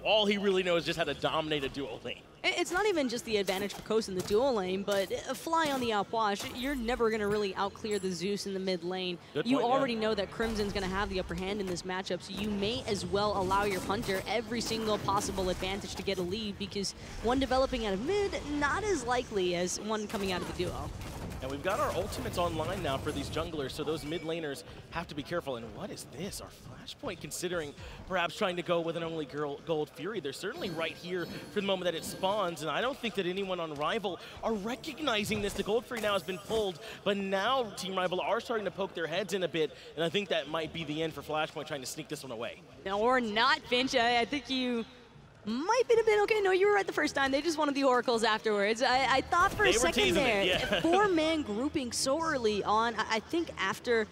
all he really knows is just how to dominate a duo lane. It's not even just the advantage for Koiz in the dual lane, but a Fly on the outwash, you're never going to really outclear the Zeus in the mid lane. You already know that Crimson's going to have the upper hand in this matchup, so you may as well allow your Hunter every single possible advantage to get a lead, because one developing out of mid, not as likely as one coming out of the duo. And we've got our ultimates online now for these junglers, so those mid laners have to be careful. And what is this? Our flashpoint, considering perhaps trying to go with an only gold Fury. They're certainly right here for the moment that it spawns, and I don't think that anyone on RvL are recognizing this. The gold Fury now has been pulled, but now Team RvL are starting to poke their heads in a bit, and I think that might be the end for Flashpoint trying to sneak this one away. No, or not, Finch. I think you might have been okay. No, you were right the first time. They just wanted the oracles afterwards. I thought for a second there, yeah. Four-man grouping so early on. I think after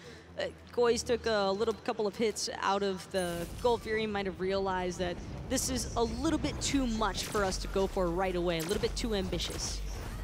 Koiz took a couple of hits out of the Gold Fury, might have realized that this is a little bit too much for us to go for right away, a little bit too ambitious.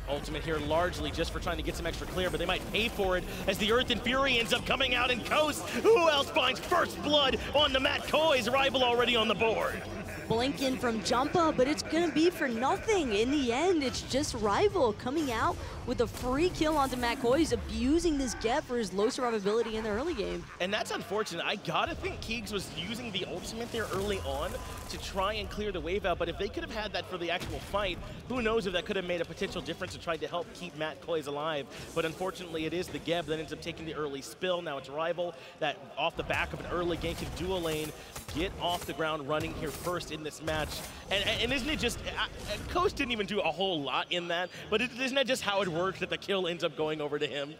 Ultimate here largely just for trying to get some extra clear, but they might pay for it as the Earth and Fury ends up coming out in Coast. Who else finds first blood on the Matt Koiz? RvL already on the board. Blinking from Jumpahhh, but it's gonna be for nothing. In the end, it's just RvL coming out with a free kill onto Matt Koiz, abusing this gap for his low survivability in the early game. And that's unfortunate. I gotta think Keegs was using the ultimate there early on to try and clear the wave out, but if they could have had that for the actual fight, who knows if that could have made a potential difference and tried to help keep Matt Koiz alive. But unfortunately, it is the Geb that ends up taking the early spill. Now it's RvL that, off the back of an early gank in dual lane, get off the ground running here first in this match. And isn't it just, Coast didn't even do a whole lot in that, but isn't that just how it works that the kill ends up going over to him?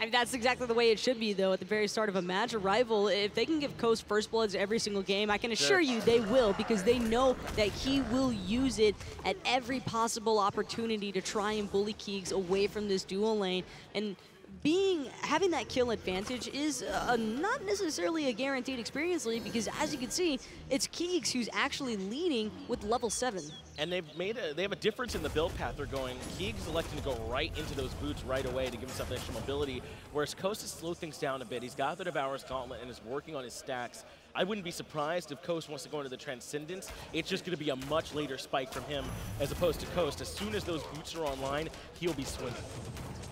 And that's exactly the way it should be, though, at the very start of a match. RvL, if they can give Coast first bloods every single game, I can assure you they will, because they know that he will use it at every possible opportunity to try and bully Keegs away from this dual lane. And having that kill advantage is not necessarily a guaranteed experience lead, because as you can see, it's Keegs who's actually leading with level 7. And they have a difference in the build path they're going. Keegs electing to go right into those boots right away to give himself extra mobility, whereas Coast has slowed things down a bit. He's got the Devourer's Gauntlet and is working on his stacks. I wouldn't be surprised if Coast wants to go into the Transcendence. It's just going to be a much later spike from him as opposed to Coast. As soon as those boots are online, he'll be swimming.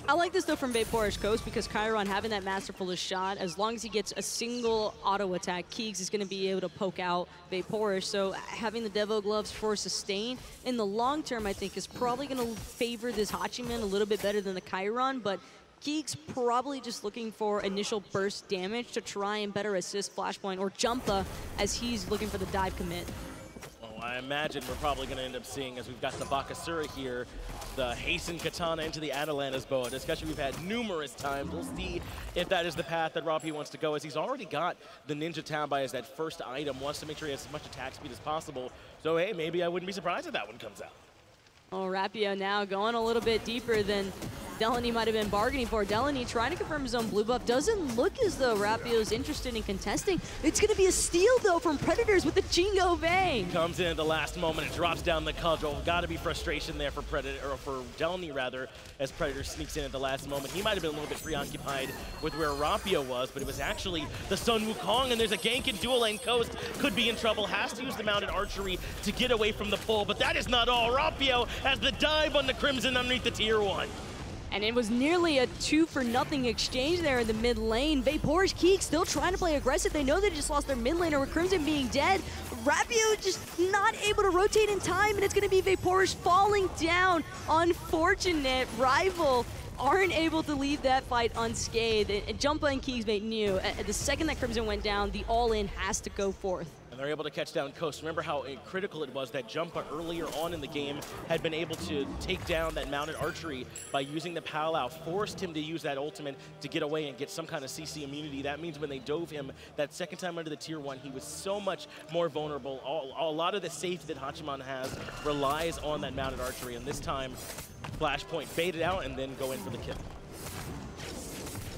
I like this, though, from Vaporish Coast, because Chiron having that masterful shot, as long as he gets a single auto attack, Keegs is going to be able to poke out Vaporish. So having the Devo Gloves for sustain in the long term, I think, is probably going to favor this Hachiman a little bit better than the Chiron, but Keegs probably just looking for initial burst damage to try and better assist Flashpoint or Jumpahhh as he's looking for the dive commit. I imagine we're probably going to end up seeing, as we've got the Bakasura here, the Hasten Katana into the Atalanta's bow, a discussion we've had numerous times. We'll see if that is the path that Rapio wants to go, as he's already got the Ninja Tabai as that first item, wants to make sure he has as much attack speed as possible. So, hey, maybe I wouldn't be surprised if that one comes out. Oh, Rapio now going a little bit deeper than Delnyy might have been bargaining for. Delnyy trying to confirm his own blue buff. Doesn't look as though Rapio's interested in contesting. It's going to be a steal, though, from Predators with the Jingo Bang. Comes in at the last moment. It drops down the cudgel. Got to be frustration there for Delnyy, rather, as Predator sneaks in at the last moment. He might have been a little bit preoccupied with where Rapio was, but it was actually the Sun Wukong, and there's a gank in dual lane. Coast could be in trouble. Has to use the mounted archery to get away from the pull, but that is not all. Rapio has the dive on the Crimson underneath the tier 1. And it was nearly a 2-for-0 exchange there in the mid lane. Vaporish Keegs still trying to play aggressive. They know they just lost their mid laner with Crimson being dead. Rapio just not able to rotate in time, and it's going to be Vaporish falling down. Unfortunate. RvL aren't able to leave that fight unscathed. Jumpahhh and keegsmate knew the second that Crimson went down, the all-in has to go forth. And they're able to catch down Coast. Remember how critical it was that Jumpahhh earlier on in the game had been able to take down that mounted archery by using the Palau, forced him to use that ultimate to get away and get some kind of CC immunity. That means when they dove him that second time under the tier 1, he was so much more vulnerable. A lot of the safety that Hachiman has relies on that mounted archery, and this time Flashpoint baited out and then go in for the kill.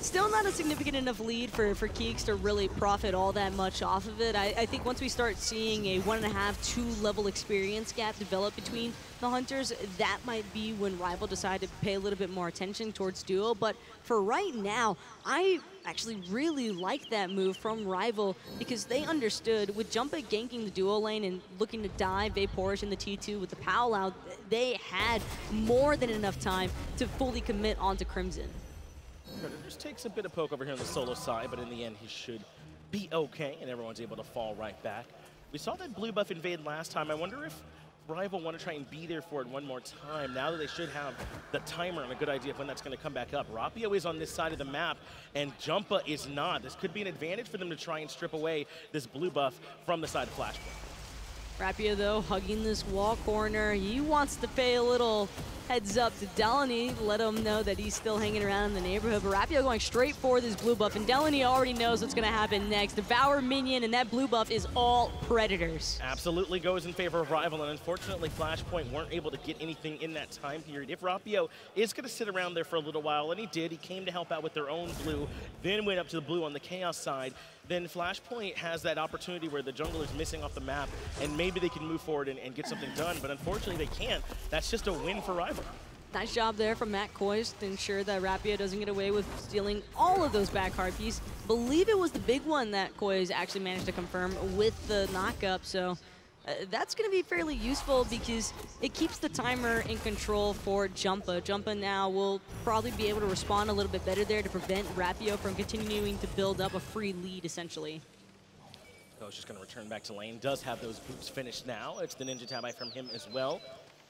Still not a significant enough lead for Keeks to really profit all that much off of it. I think once we start seeing a 1.5, 2 level experience gap develop between the Hunters, that might be when RvL decide to pay a little bit more attention towards duo. But for right now, I actually really like that move from RvL because they understood with Jumpahhh ganking the duo lane and looking to dive Vaporish in the T2 with the Powell out, they had more than enough time to fully commit onto Crimson. Predators takes a bit of poke over here on the solo side, but in the end he should be okay, and everyone's able to fall right back. We saw that blue buff invade last time. I wonder if RvL want to try and be there for it one more time, now that they should have the timer and a good idea of when that's going to come back up. Rapio is on this side of the map, and Jumpahhh is not. This could be an advantage for them to try and strip away this blue buff from the side of Flashpoint. Rapio, though, hugging this wall corner. He wants to pay a little heads up to Delnyy, let him know that he's still hanging around in the neighborhood. But Rapio going straight for this blue buff, and Delnyy already knows what's going to happen next. Devour minion, and that blue buff is all Predators. Absolutely goes in favor of RvL, and unfortunately Flashpoint weren't able to get anything in that time period. If Rapio is going to sit around there for a little while, and he did, he came to help out with their own blue, then went up to the blue on the Chaos side, then Flashpoint has that opportunity where the jungle is missing off the map, and maybe they can move forward and get something done, but unfortunately they can't. That's just a win for RvL. Nice job there from Matt Koiz to ensure that Rapio doesn't get away with stealing all of those back hard pieces. Believe it was the big one that Koiz actually managed to confirm with the knockup, so that's going to be fairly useful because it keeps the timer in control for Jumpahhh. Jumpahhh now will probably be able to respond a little bit better there to prevent Rapio from continuing to build up a free lead, essentially. Koiz just going to return back to lane. Does have those boots finished now. It's the Ninja Tabi from him as well.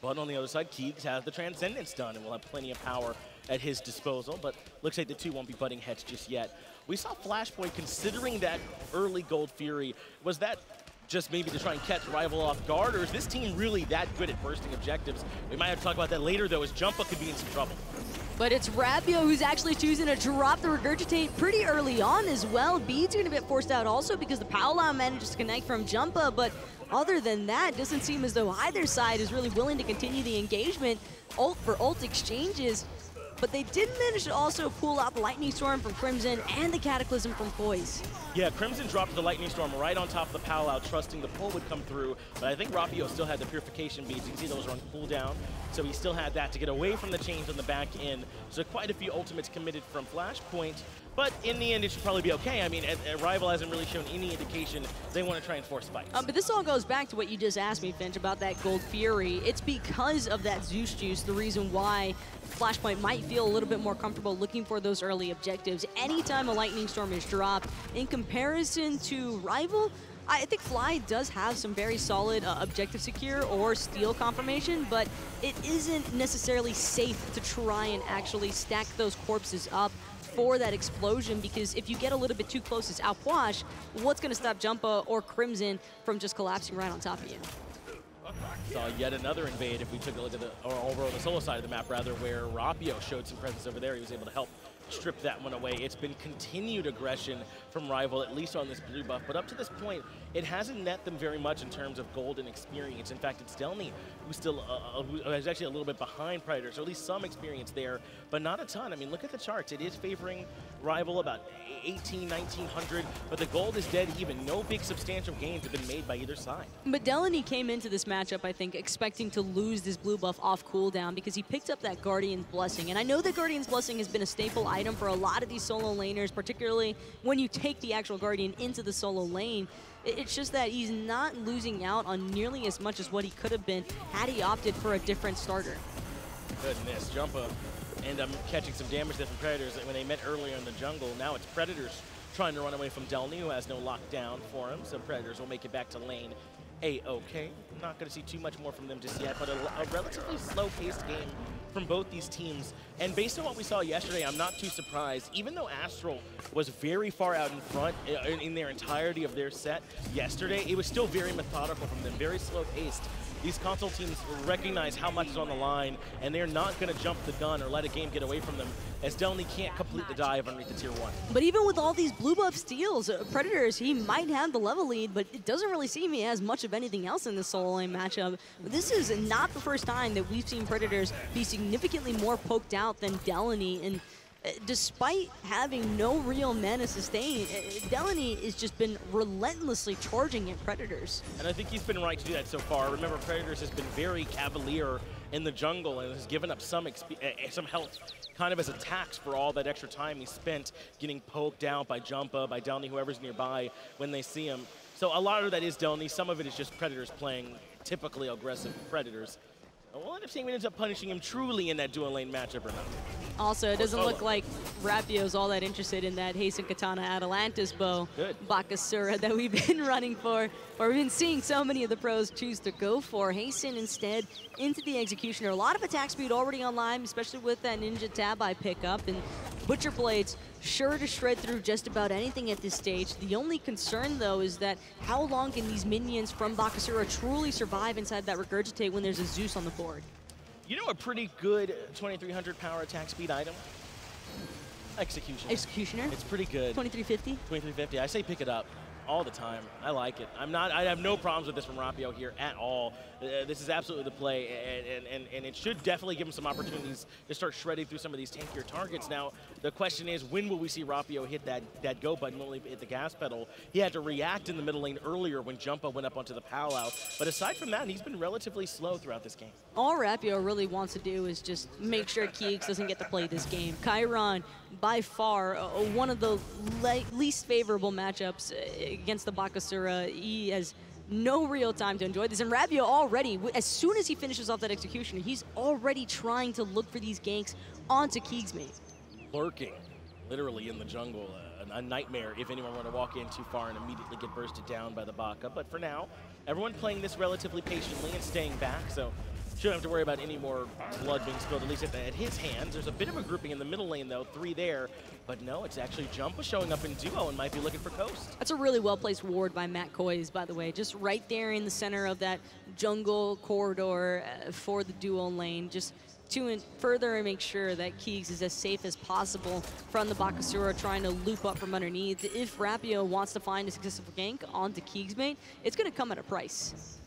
But on the other side, Keeks has the Transcendence done and will have plenty of power at his disposal. But looks like the two won't be butting heads just yet. We saw Flashpoint considering that early Gold Fury. Was that just maybe to try and catch RvL off guard, or is this team really that good at bursting objectives? We might have to talk about that later, though, as Jumpahhh could be in some trouble. But it's Rapio who's actually choosing to drop the Regurgitate pretty early on as well. Bede's going to get forced out also because the Powwow manages to connect from Jumpahhh, but other than that, it doesn't seem as though either side is really willing to continue the engagement. Ult for ult exchanges, but they did manage to also pull out the Lightning Storm from Crimson and the Cataclysm from Koiz. Yeah, Crimson dropped the Lightning Storm right on top of the Powwow, trusting the pull would come through, but I think Rapio still had the Purification beads. You can see those are on cooldown, so he still had that to get away from the chains on the back end. So quite a few ultimates committed from Flashpoint, but in the end it should probably be okay. I mean, RvL hasn't really shown any indication they want to try and force fights. But this all goes back to what you just asked me, Finch, about that Gold Fury. It's because of that Zeus juice, the reason why Flashpoint might feel a little bit more comfortable looking for those early objectives. Anytime a Lightning Storm is dropped, in comparison to RvL, I think Fly does have some very solid objective secure or steal confirmation, but it isn't necessarily safe to try and actually stack those corpses up for that explosion, because if you get a little bit too close as Puch, what's going to stop Jumpahhh or Crimson from just collapsing right on top of you? Saw yet another invade if we took a look at the, or over on the solo side of the map rather, where Rapio showed some presence over there. He was able to help strip that one away. It's been continued aggression from RvL, at least on this blue buff, but up to this point, it hasn't net them very much in terms of gold and experience. In fact, it's Delnyy who's still who's actually a little bit behind Predators, or at least some experience there, but not a ton. I mean, look at the charts. It is favoring RvL about 18, 1900, but the gold is dead even. No big substantial gains have been made by either side. But Delnyy came into this matchup, I think, expecting to lose this blue buff off cooldown because he picked up that Guardian's Blessing. And I know that Guardian's Blessing has been a staple item for a lot of these solo laners, particularly when you take the actual Guardian into the solo lane. It's just that he's not losing out on nearly as much as what he could have been had he opted for a different starter. Goodness, Jumpahhh end up catching some damage there from Predators when they met earlier in the jungle. Now it's Predators trying to run away from Delnyy, who has no lockdown for him, so Predators will make it back to lane A-okay. Not going to see too much more from them just yet, but a relatively slow-paced game from both these teams. And based on what we saw yesterday, I'm not too surprised. Even though Astral was very far out in front in their entirety of their set yesterday, it was still very methodical from them, very slow-paced. These console teams recognize how much is on the line, and they're not going to jump the gun or let a game get away from them, as Delnyy can't complete the dive underneath the tier 1. But even with all these blue buff steals, Predators, he might have the level lead, but it doesn't really seem he has much of anything else in this solo lane matchup. This is not the first time that we've seen Predators be significantly more poked out than Delnyy, and despite having no real mana sustain, Delnyy has just been relentlessly charging at Predators. And I think he's been right to do that so far. Remember, Predators has been very cavalier in the jungle and has given up some health kind of as a tax for all that extra time he spent getting poked out by Jumpahhh, by Delnyy, whoever's nearby when they see him. So a lot of that is Delnyy. Some of it is just Predators playing typically aggressive Predators. We'll end up seeing who ends up punishing him truly in that dual lane matchup or not. Also, it doesn't look like Rapio's all that interested in that Hasten Katana Atalantis bow Bakasura that we've been running for, or we've been seeing so many of the pros choose to go for. Hasten instead into the Executioner. A lot of attack speed already online, especially with that Ninja Tab I pick up, and Butcher Blades sure to shred through just about anything at this stage. The only concern, though, is that how long can these minions from Bakasura truly survive inside that Regurgitate when there's a Zeus on the board? You know a pretty good 2300 power attack speed item? Executioner. Executioner? It's pretty good. 2350? 2350. I say pick it up all the time. I like it. I have no problems with this from Rapio here at all. This is absolutely the play, and it should definitely give him some opportunities to start shredding through some of these tankier targets. Now, the question is, when will we see Rapio hit that go button? Will he hit the gas pedal? He had to react in the middle lane earlier when Jumpahhh went up onto the powwow. But aside from that, he's been relatively slow throughout this game. All Rapio really wants to do is just make sure Keegs doesn't get to play this game. Chiron, by far, one of the least favorable matchups against the Bakasura. He has no real time to enjoy this. And Rapio already, as soon as he finishes off that execution, he's already trying to look for these ganks onto keegsmate. Lurking, literally in the jungle, a nightmare if anyone were to walk in too far and immediately get bursted down by the Baka. But for now, everyone playing this relatively patiently and staying back, so shouldn't have to worry about any more blood being spilled, at least at his hands. There's a bit of a grouping in the middle lane, though, 3 there. But no, it's actually Jumpahhh showing up in duo and might be looking for Coast. That's a really well-placed ward by Matt Koiz, by the way. Just right there in the center of that jungle corridor for the duo lane. Just to further make sure that Keegs is as safe as possible from the Bakasura trying to loop up from underneath. If Rapio wants to find a successful gank onto Keegsmate, it's going to come at a price.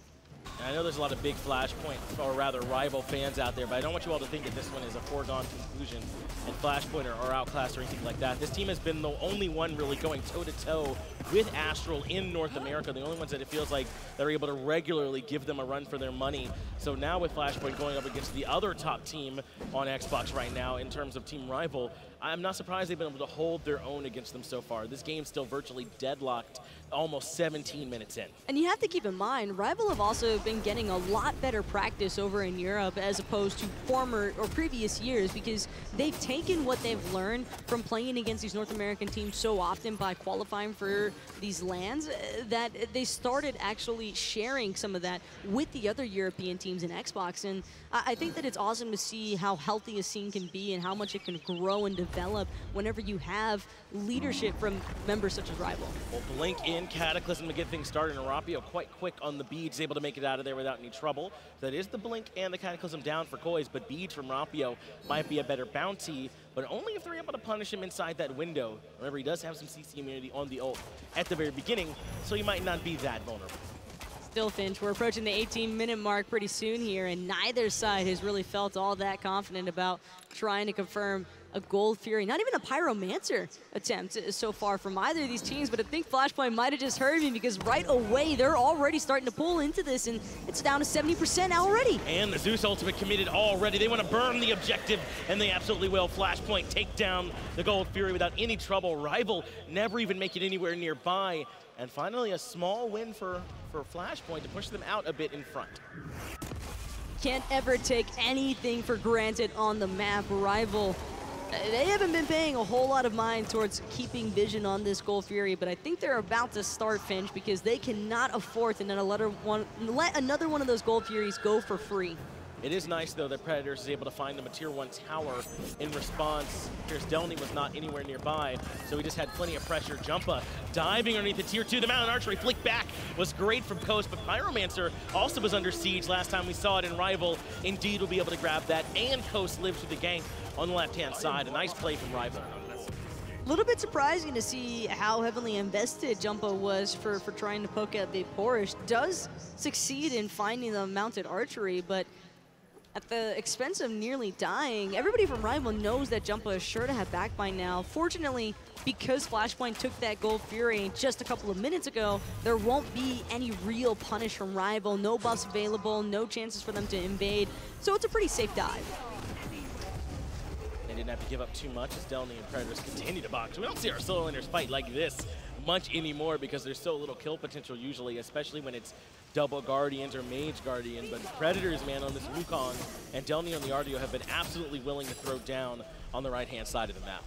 And I know there's a lot of big Flashpoint, or rather rival fans out there, but I don't want you all to think that this one is a foregone conclusion and Flashpoint are outclassed or anything like that. This team has been the only one really going toe-to-toe with Astral in North America, the only ones that it feels like they're able to regularly give them a run for their money. So now with Flashpoint going up against the other top team on Xbox right now in terms of team rival, I'm not surprised they've been able to hold their own against them so far. This game's still virtually deadlocked almost 17 minutes in. And you have to keep in mind, RvL have also been getting a lot better practice over in Europe as opposed to former or previous years, because they've taken what they've learned from playing against these North American teams so often by qualifying for these lands that they started actually sharing some of that with the other European teams in Xbox. And I think that it's awesome to see how healthy a scene can be and how much it can grow and develop whenever you have leadership from members such as RvL. Well, Blink in Cataclysm to get things started, and Rapio quite quick on the beads, able to make it out of there without any trouble. That is the Blink and the Cataclysm down for Koiz, but beads from Rapio might be a better bounty, but only if they're able to punish him inside that window. Remember, he does have some CC immunity on the ult at the very beginning, so he might not be that vulnerable. Still, Finch, we're approaching the 18-minute mark pretty soon here, and neither side has really felt all that confident about trying to confirm a Gold Fury. Not even a Pyromancer attempt so far from either of these teams, but I think Flashpoint might have just heard me, because right away they're already starting to pull into this, and it's down to 70% already. And the Zeus ultimate committed already. They want to burn the objective, and they absolutely will. Flashpoint take down the Gold Fury without any trouble. RvL never even make it anywhere nearby. And finally, a small win for Flashpoint to push them out a bit in front. Can't ever take anything for granted on the map. RvL, they haven't been paying a whole lot of mind towards keeping vision on this Gold Fury, but I think they're about to start, Finch, because they cannot afford to let another one of those Gold Furies go for free. It is nice, though, that Predators is able to find them a Tier 1 tower in response. Here's Delnyy was not anywhere nearby, so he just had plenty of pressure. Jumpahhh diving underneath the Tier 2. The Mountain Archery flick back was great from Coast, but Pyromancer also was under siege last time we saw it, and RvL indeed will be able to grab that, and Coast lived through the gank on the left-hand side. A nice play from RvL. A little bit surprising to see how heavily invested Jumpahhh was for trying to poke at the Porish. Does succeed in finding the mounted archery, but at the expense of nearly dying. Everybody from RvL knows that Jumpahhh is sure to have back by now. Fortunately, because Flashpoint took that Gold Fury just a couple of minutes ago, there won't be any real punish from RvL. No buffs available, no chances for them to invade. So it's a pretty safe dive. They didn't have to give up too much as Delnyy and Predators continue to box. We don't see our solo laners fight like this much anymore because there's so little kill potential usually, especially when it's double Guardians or Mage Guardian. But Predators, man, on this Wukong and Delnyy on the Artio have been absolutely willing to throw down on the right-hand side of the map.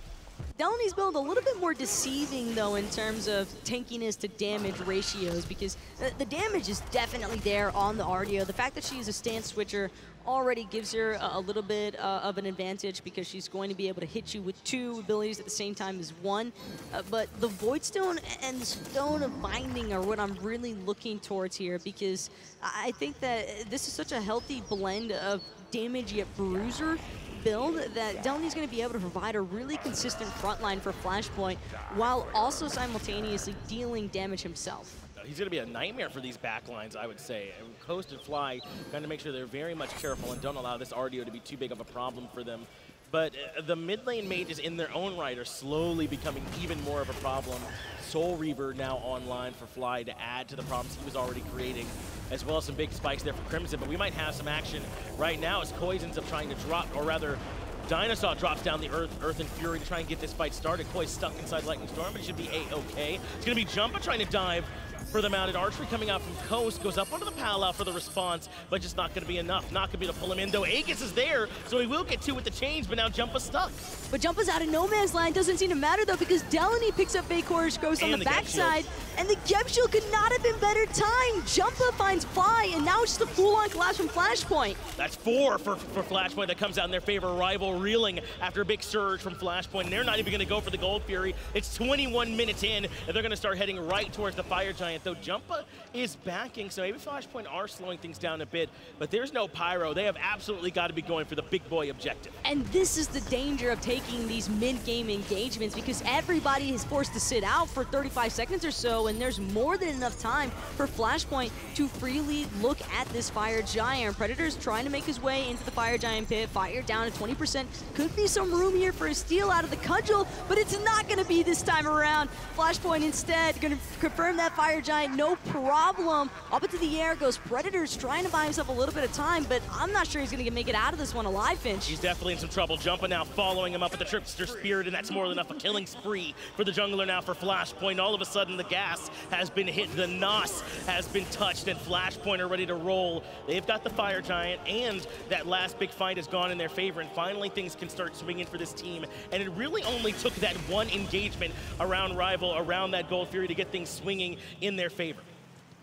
Delny's build a little bit more deceiving, though, in terms of tankiness to damage ratios, because the damage is definitely there on the Artio. The fact that she's a stance switcher already gives her a little bit of an advantage because she's going to be able to hit you with 2 abilities at the same time as 1. But the Void Stone and the Stone of Binding are what I'm really looking towards here, because I think that this is such a healthy blend of damage yet bruiser build that Delny's going to be able to provide a really consistent front line for Flashpoint while also simultaneously dealing damage himself. He's going to be a nightmare for these backlines, I would say. And Coast and Fly trying to make sure they're very much careful and don't allow this Artio to be too big of a problem for them. But the mid lane mages in their own right are slowly becoming even more of a problem. Soul Reaver now online for Fly to add to the problems he was already creating, as well as some big spikes there for Crimson. But we might have some action right now as Koiz ends up trying to drop, or rather, DineOhSaw drops down the Earth and Fury to try and get this fight started. Koiz stuck inside Lightning Storm, but he should be A-okay. It's going to be Jumpahhh trying to dive for the mounted archery coming out from Coast, goes up onto the Pal-Out for the response, but just not going to be enough. Not going to be able to pull him in, though Aegis is there, so he will get 2 with the change, but now Jumpahh's stuck. But Jumpahh's out of no man's land. Doesn't seem to matter, though, because Delnyy picks up Bakor's Ghost on the backside, and the Geb Shield could not have been better timed. Jumpahhh finds Fly, and now it's just a full-on collapse from Flashpoint. That's 4 for Flashpoint that comes out in their favor. RvL reeling after a big surge from Flashpoint, and they're not even going to go for the Gold Fury. It's 21 minutes in, and they're going to start heading right towards the Fire Giant, though Jumpahhh is backing, so maybe Flashpoint are slowing things down a bit, but there's no Pyro. They have absolutely got to be going for the big boy objective. And this is the danger of taking these mid-game engagements, because everybody is forced to sit out for 35 seconds or so, and there's more than enough time for Flashpoint to freely look at this Fire Giant. Predator's trying to make his way into the Fire Giant pit. Fire down to 20%. Could be some room here for a steal out of the Cudgel, but it's not going to be this time around. Flashpoint instead going to confirm that Fire Giant, no problem. Up into the air goes Predators, trying to buy himself a little bit of time, but I'm not sure he's going to make it out of this one alive, Finch. He's definitely in some trouble. Jumpahhh now following him up with the Trickster Spirit, and that's more than enough. A killing spree for the jungler now for Flashpoint. All of a sudden, the gas has been hit, the NOS has been touched, and Flashpoint are ready to roll. They've got the Fire Giant, and that last big fight has gone in their favor, and finally things can start swinging for this team. And it really only took that one engagement around RvL, around that Gold Fury, to get things swinging in their favor.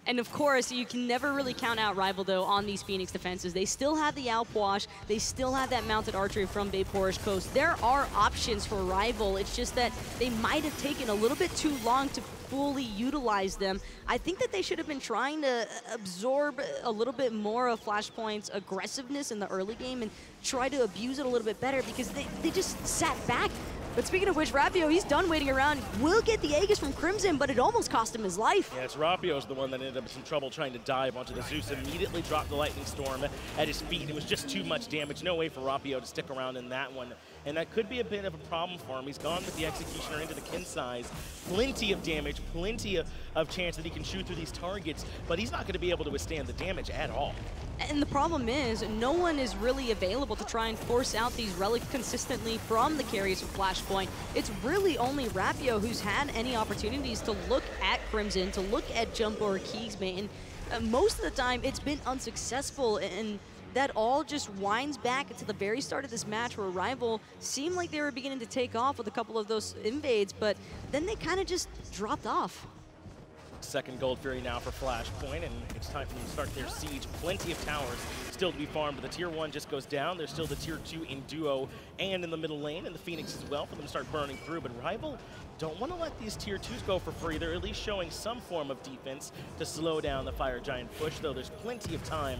And of course, you can never really count out RvL, though, on these Phoenix defenses. They still have the Outwash. They still have that mounted archery from Vapor's Coast. There are options for RvL. It's just that they might have taken a little bit too long to fully utilize them. I think that they should have been trying to absorb a little bit more of Flashpoint's aggressiveness in the early game and try to abuse it a little bit better, because they just sat back. But speaking of which, Rapio, he's done waiting around. Will get the Aegis from Crimson, but it almost cost him his life. Yeah, it's Rapio's the one that ended up in some trouble trying to dive onto the Zeus. Immediately dropped the Lightning Storm at his feet. It was just too much damage. No way for Rapio to stick around in that one. And that could be a bit of a problem for him. He's gone with the Executioner into the kin size. Plenty of damage, plenty of chance that he can shoot through these targets, but he's not going to be able to withstand the damage at all. And the problem is, no one is really available to try and force out these relics consistently from the carries from Flashpoint. It's really only Rapio who's had any opportunities to look at Crimson, to look at Jumpahhh or keegsmate, and most of the time it's been unsuccessful, and that all just winds back to the very start of this match where RvL seemed like they were beginning to take off with a couple of those invades, but then they kind of just dropped off. Second Gold Fury now for Flashpoint, and it's time for them to start their siege. Plenty of towers still to be farmed, but the tier 1 just goes down. There's still the tier 2 in duo and in the middle lane, and the Phoenix as well for them to start burning through. But RvL don't want to let these tier 2s go for free. They're at least showing some form of defense to slow down the Fire Giant push, though there's plenty of time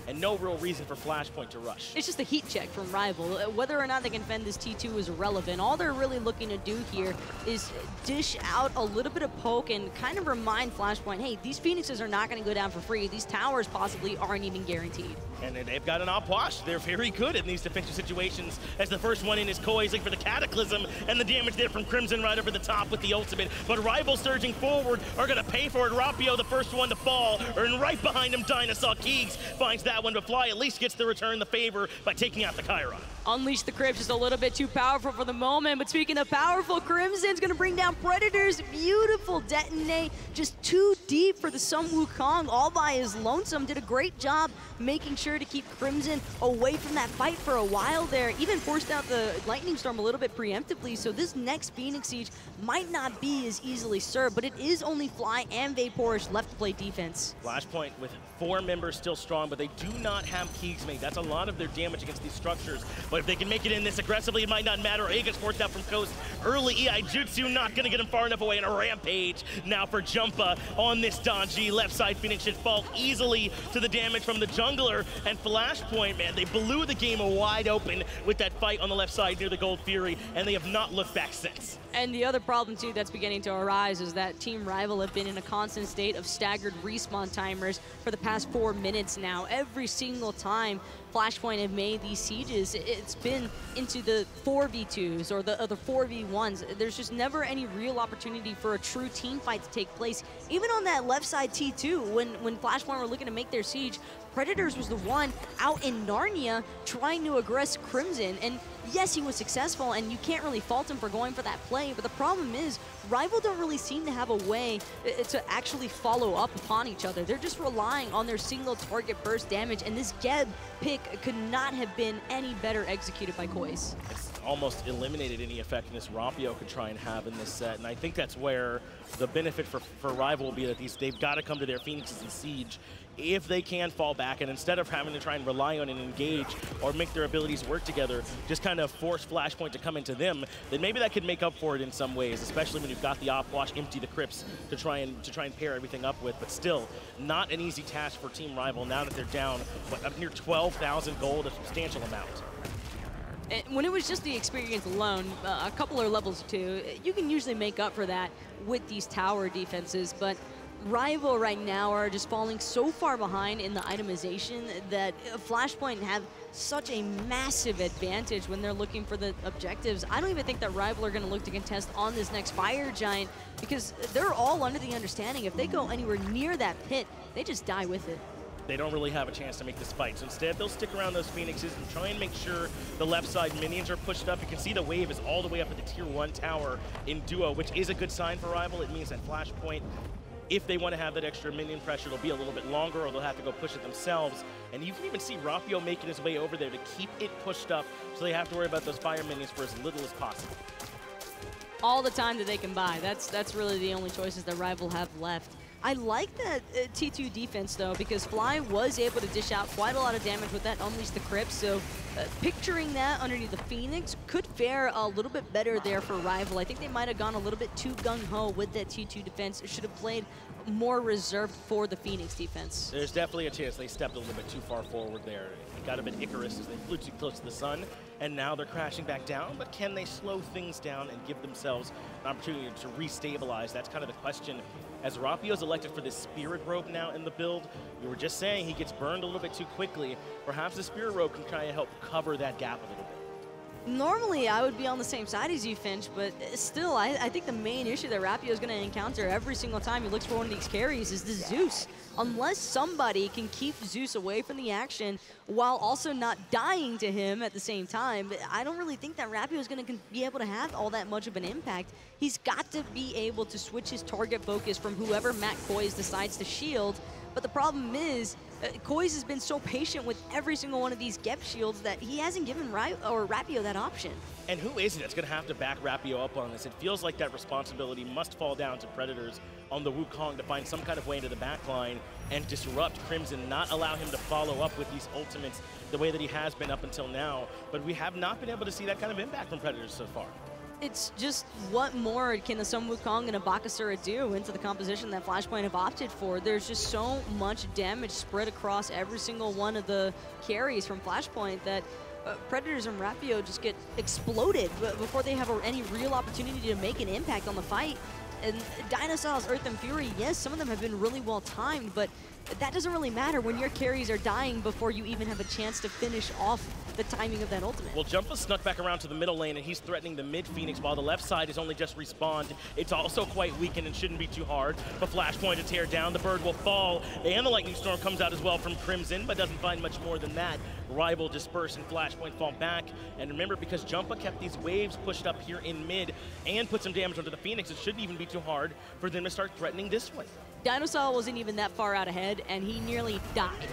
and no real reason for Flashpoint to rush. It's just a heat check from RvL. Whether or not they can fend this T2 is irrelevant. All they're really looking to do here is dish out a little bit of poke and kind of remind Flashpoint, hey, these Phoenixes are not going to go down for free. These towers possibly aren't even guaranteed. And they've got an op-wash. They're very good in these defensive situations, as the first one in is Koiz looking for the Cataclysm, and the damage there from Crimson right over the top with the ultimate. But RvL surging forward are going to pay for it. Rapio, the first one to fall, and right behind him, DineOhSaw Keegs finds that one, but Fly at least gets the return the favor by taking out the Chiron. Unleash the Crypt just a little bit too powerful for the moment, but speaking of powerful, Crimson's gonna bring down Predators. Beautiful Delnyy, just too deep for the Sun Wukong, all by his lonesome. Did a great job making sure to keep Crimson away from that fight for a while there. Even forced out the Lightning Storm a little bit preemptively, so this next Phoenix Siege might not be as easily served, but it is only Fly and Vaporish left to play defense. Flashpoint with 4 members still strong, but they do not have keegsmate. That's a lot of their damage against these structures. But if they can make it in this aggressively, it might not matter. A gets forced out from Coast early. EI Jutsu not going to get him far enough away, and a rampage now for Jumpahhh on this Donji. Left side Phoenix should fall easily to the damage from the jungler. And Flashpoint, man, they blew the game wide open with that fight on the left side near the Gold Fury, and they have not looked back since. And the other problem, too, that's beginning to arise is that Team RvL have been in a constant state of staggered respawn timers for the past 4 minutes now. Every single time Flashpoint have made these sieges, it's been into the 4v2s or the 4v1s. There's just never any real opportunity for a true team fight to take place. Even on that left side T2, when Flashpoint were looking to make their siege, Predators was the one out in Narnia trying to aggress Crimson, and yes, he was successful, and you can't really fault him for going for that play, but the problem is RvL don't really seem to have a way to actually follow up upon each other. They're just relying on their single target burst damage, and this Geb pick could not have been any better executed by Koiz. It's almost eliminated any effectiveness Rapio could try and have in this set, and I think that's where the benefit for RvL will be that they've got to come to their Phoenixes in Siege if they can fall back, and instead of having to try and rely on and engage or make their abilities work together, just kind of force Flashpoint to come into them, then maybe that could make up for it in some ways, especially when you've got the op-wash, empty the crypts to try and pair everything up with. But still, not an easy task for Team RvL now that they're down, up near 12,000 gold, a substantial amount. And when it was just the experience alone, a couple of levels too, you can usually make up for that with these tower defenses, but RvL right now are just falling so far behind in the itemization that Flashpoint have such a massive advantage when they're looking for the objectives. I don't even think that RvL are going to look to contest on this next Fire Giant because they're all under the understanding if they go anywhere near that pit, they just die with it. They don't really have a chance to make this fight. So instead, they'll stick around those Phoenixes and try and make sure the left side minions are pushed up. You can see the wave is all the way up at the tier 1 tower in duo, which is a good sign for RvL. It means that Flashpoint, if they want to have that extra minion pressure, it'll be a little bit longer, or they'll have to go push it themselves. And you can even see Rapio making his way over there to keep it pushed up, so they have to worry about those fire minions for as little as possible. All the time that they can buy. That's really the only choices that RvL have left. I like that T2 defense, though, because Fly was able to dish out quite a lot of damage with that Unleash the Crypt, so picturing that underneath the Phoenix could fare a little bit better there for RvL. I think they might have gone a little bit too gung-ho with that T2 defense. It should have played more reserved for the Phoenix defense. There's definitely a chance they stepped a little bit too far forward there. It got a bit Icarus as they flew too close to the sun, and now they're crashing back down, but can they slow things down and give themselves an opportunity to restabilize? That's kind of the question. As Rapio's elected for this Spirit Robe now in the build, we were just saying he gets burned a little bit too quickly. Perhaps the Spirit Robe can try to help cover that gap a little bit. Normally, I would be on the same side as you, Finch, but still, I think the main issue that Rapio is going to encounter every single time he looks for one of these carries is the Zeus. Unless somebody can keep Zeus away from the action while also not dying to him at the same time, I don't really think that Rapio is going to be able to have all that much of an impact. He's got to be able to switch his target focus from whoever Matt Koiz decides to shield, but the problem is, Koiz has been so patient with every single one of these Gep shields that he hasn't given Rapio that option. And who is it that's going to have to back Rapio up on this? It feels like that responsibility must fall down to Predators on the Wukong to find some kind of way into the backline and disrupt Crimson, not allow him to follow up with these ultimates the way that he has been up until now. But we have not been able to see that kind of impact from Predators so far. It's just what more can the Sun Wukong and a Bakasura do into the composition that Flashpoint have opted for. There's just so much damage spread across every single one of the carries from Flashpoint that Predators and Rapio just get exploded before they have any real opportunity to make an impact on the fight. And DineOhSaw's Earth and Fury, yes, some of them have been really well timed, but that doesn't really matter when your carries are dying before you even have a chance to finish off the timing of that ultimate. Well, Jumpahhh snuck back around to the middle lane, and he's threatening the mid Phoenix while the left side is only just respawned. It's also quite weakened and shouldn't be too hard. But Flashpoint to tear down, the bird will fall, and the Lightning Storm comes out as well from Crimson, but doesn't find much more than that. RvL disperse and Flashpoint fall back. And remember, because Jumpahhh kept these waves pushed up here in mid and put some damage onto the Phoenix, it shouldn't even be too hard for them to start threatening this way. DineOhSaw wasn't even that far out ahead, and he nearly died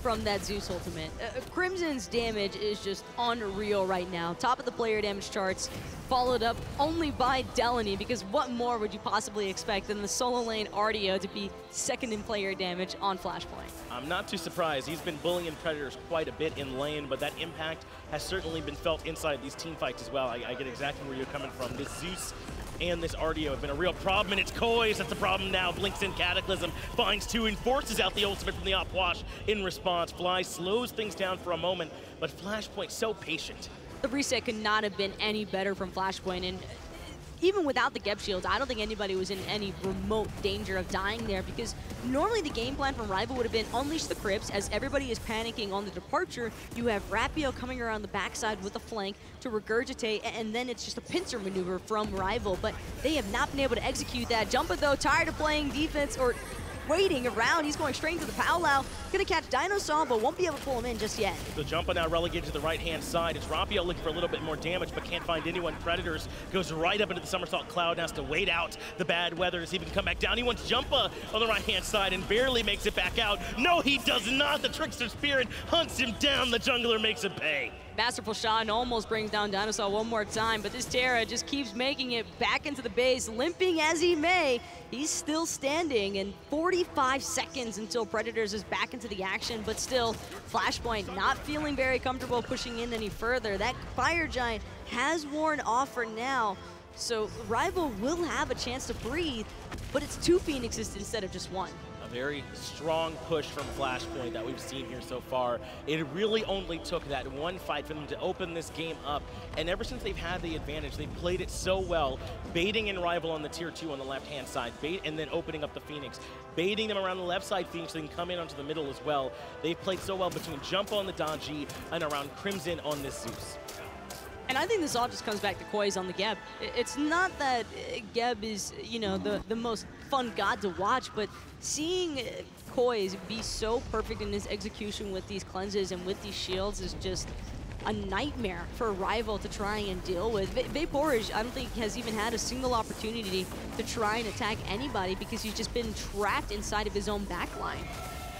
from that Zeus ultimate. Crimson's damage is just unreal right now. Top of the player damage charts, followed up only by Delnyy, because what more would you possibly expect than the solo lane Artio to be second in player damage on Flashpoint? I'm not too surprised. He's been bullying Predators quite a bit in lane, but that impact has certainly been felt inside these team fights as well. I get exactly where you're coming from. This Zeus and this Artio have been a real problem, and it's Koiz that's the problem now. Blinks in Cataclysm, finds two, and forces out the ultimate from the op wash in response. Fly slows things down for a moment, but Flashpoint so patient. The reset could not have been any better from Flashpoint, and even without the Geb shields, I don't think anybody was in any remote danger of dying there, because normally the game plan from RvL would have been unleash the Crypts. As everybody is panicking on the departure, you have Rapio coming around the backside with a flank to regurgitate, and then it's just a pincer maneuver from RvL, but they have not been able to execute that. Jumpahhh, though, tired of playing defense or waiting around. He's going straight into the powwow. Gonna catch DineOhSaw, but won't be able to pull him in just yet. So Jumpahhh now relegated to the right-hand side. It's Rapio looking for a little bit more damage, but can't find anyone. Predators goes right up into the somersault cloud, has to wait out the bad weather to see if he can come back down. He wants Jumpahhh on the right-hand side and barely makes it back out. No, he does not. The Trickster Spirit hunts him down. The jungler makes it pay. Masterful shot and almost brings down DineOhSaw one more time, but this Terra just keeps making it back into the base, limping as he may. He's still standing, and 45 seconds until Predators is back into the action, but still, Flashpoint not feeling very comfortable pushing in any further. That Fire Giant has worn off for now, so RvL will have a chance to breathe, but it's two Phoenixes instead of just one. Very strong push from Flashpoint that we've seen here so far. It really only took that one fight for them to open this game up, and ever since they've had the advantage, they've played it so well, baiting in RvL on the tier 2 on the left-hand side, and then opening up the Phoenix, baiting them around the left side Phoenix, so they can come in onto the middle as well. They've played so well between Jumpahhh on the Dodgy and around Crimson on this Zeus. And I think this all just comes back to Koiz on the Geb. It's not that Geb is, you know, the most fun god to watch, but seeing Koiz be so perfect in his execution with these cleanses and with these shields is just a nightmare for RvL to try and deal with. Vaporage, I don't think, has even had a single opportunity to try and attack anybody because he's just been trapped inside of his own backline.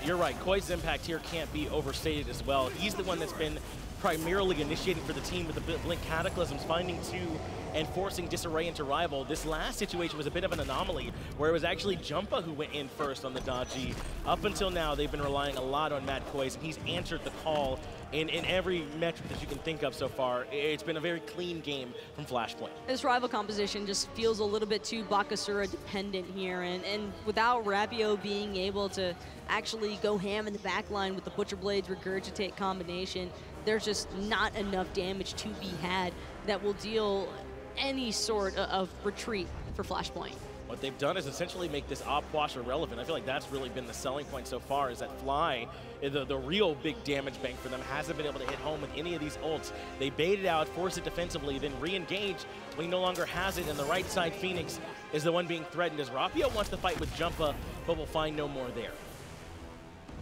You're right, Koiz's impact here can't be overstated as well. He's the one that's been primarily initiating for the team with the Blink Cataclysms, finding two and forcing disarray into RvL. This last situation was a bit of an anomaly, where it was actually Jumpahhh who went in first on the Dodgy. Up until now, they've been relying a lot on Matt Koiz, and he's answered the call in every metric that you can think of so far. It's been a very clean game from Flashpoint. This RvL composition just feels a little bit too Bakasura dependent here, and without Rapio being able to actually go ham in the backline with the Butcher Blades Regurgitate combination, there's just not enough damage to be had that will deal any sort of retreat for Flashpoint. What they've done is essentially make this op wash irrelevant. I feel like that's really been the selling point so far, is that Fly, the real big damage bank for them, hasn't been able to hit home with any of these ults. They bait it out, force it defensively, then re-engage when he no longer has it, and the right side Phoenix is the one being threatened as Rapio wants to fight with Jumpahhh, but will find no more there.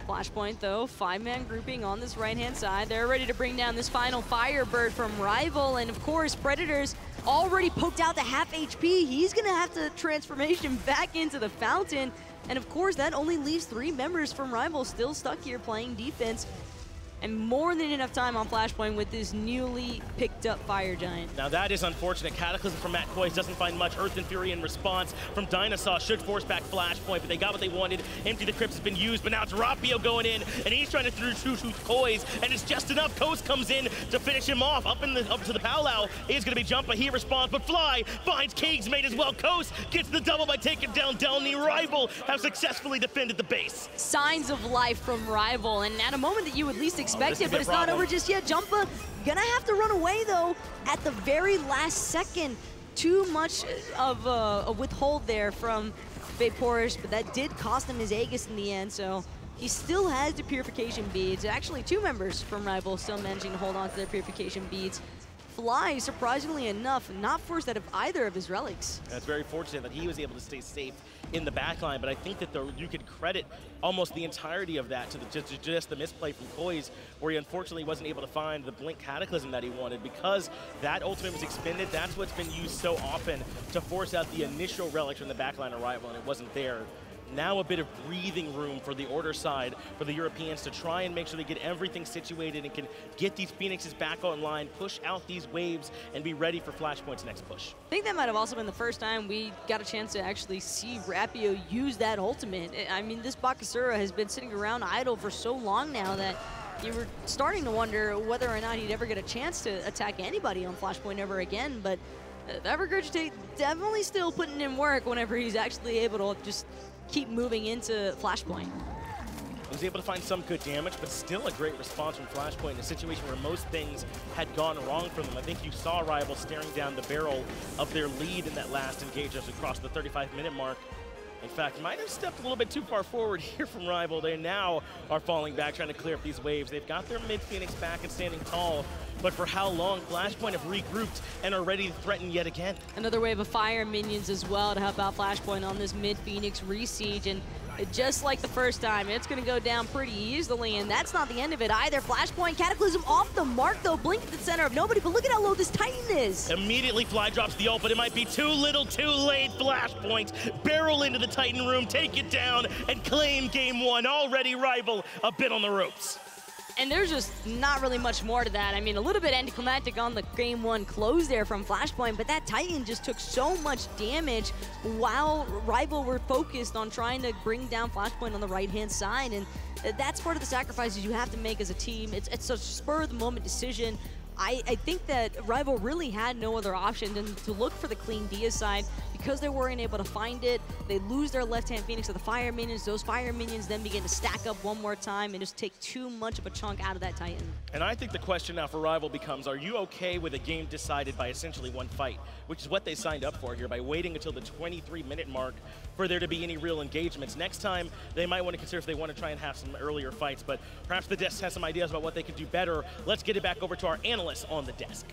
Flashpoint, though, 5-man grouping on this right-hand side. They're ready to bring down this final Firebird from RvL, and of course, Predators already poked out the half HP. He's gonna have to transformation back into the Fountain, and of course, that only leaves 3 members from RvL still stuck here playing defense. And more than enough time on Flashpoint with this newly picked up Fire Giant. Now that is unfortunate. Cataclysm from Matt Koiz doesn't find much. Earth and Fury in response from DineOhSaw should force back Flashpoint, but they got what they wanted. Empty the Crypts has been used, but now it's Rapio going in, and he's trying to through Koiz, and it's just enough. Koiz comes in to finish him off. Up to the powwow is going to be Jumpahhh. He responds, but Fly finds keegsmate as well. Koiz gets the double by taking down Delnyy. RvL have successfully defended the base. Signs of life from RvL, and at a moment that you would least expect it, but it's not over just yet. Jumpahhh gonna have to run away though at the very last second. too much of a withhold there from Vaporous, but that did cost him his Aegis in the end, so he still has the Purification Beads. Actually, 2 members from RvL still managing to hold on to their Purification Beads. Fly, surprisingly enough, not forced out of either of his relics. It's very fortunate that he was able to stay safe in the backline, but I think that you could credit almost the entirety of that to just the misplay from Koiz, where he unfortunately wasn't able to find the Blink Cataclysm that he wanted. Because that ultimate was expended, that's what's been used so often to force out the initial relics from the backline arrival, and it wasn't there. Now a bit of breathing room for the Order side, for the Europeans to try and make sure they get everything situated and can get these Phoenixes back online, push out these waves, and be ready for Flashpoint's next push. I think that might have also been the first time we got a chance to actually see Rapio use that ultimate. I mean, this Bakasura has been sitting around idle for so long now that you were starting to wonder whether or not he'd ever get a chance to attack anybody on Flashpoint ever again, but that Regurgitate definitely still putting in work whenever he's actually able to just keep moving into Flashpoint. He was able to find some good damage, but still a great response from Flashpoint in a situation where most things had gone wrong for them. I think you saw RvL staring down the barrel of their lead in that last engage as we crossed the 35-minute mark. In fact, might have stepped a little bit too far forward here from RvL. They now are falling back, trying to clear up these waves. They've got their mid-Phoenix back and standing tall, but for how long? Flashpoint have regrouped and are ready to threaten yet again. Another wave of fire minions as well to help out Flashpoint on this mid-Phoenix re-siege, and just like the first time, it's going to go down pretty easily, and that's not the end of it either. Flashpoint Cataclysm off the mark, though. Blink at the center of nobody, but look at how low this Titan is. Immediately Fly drops the ult, but it might be too little, too late. Flashpoint barrel into the Titan room, take it down, and claim game 1. Already RvL a bit on the ropes. And there's just not really much more to that. I mean, a little bit anticlimactic on the game 1 close there from Flashpoint, but that Titan just took so much damage while RvL were focused on trying to bring down Flashpoint on the right-hand side, and that's part of the sacrifices you have to make as a team. It's a spur-of-the-moment decision. I think that RvL really had no other option than to look for the clean Dia side. Because they weren't able to find it, they lose their left-hand Phoenix to the Fire Minions. Those Fire Minions then begin to stack up one more time and just take too much of a chunk out of that Titan. And I think the question now for RvL becomes, are you okay with a game decided by essentially one fight? Which is what they signed up for here by waiting until the 23-minute mark for there to be any real engagements. Next time, they might want to consider if they want to try and have some earlier fights, but perhaps the desk has some ideas about what they could do better. Let's get it back over to our analysts on the desk.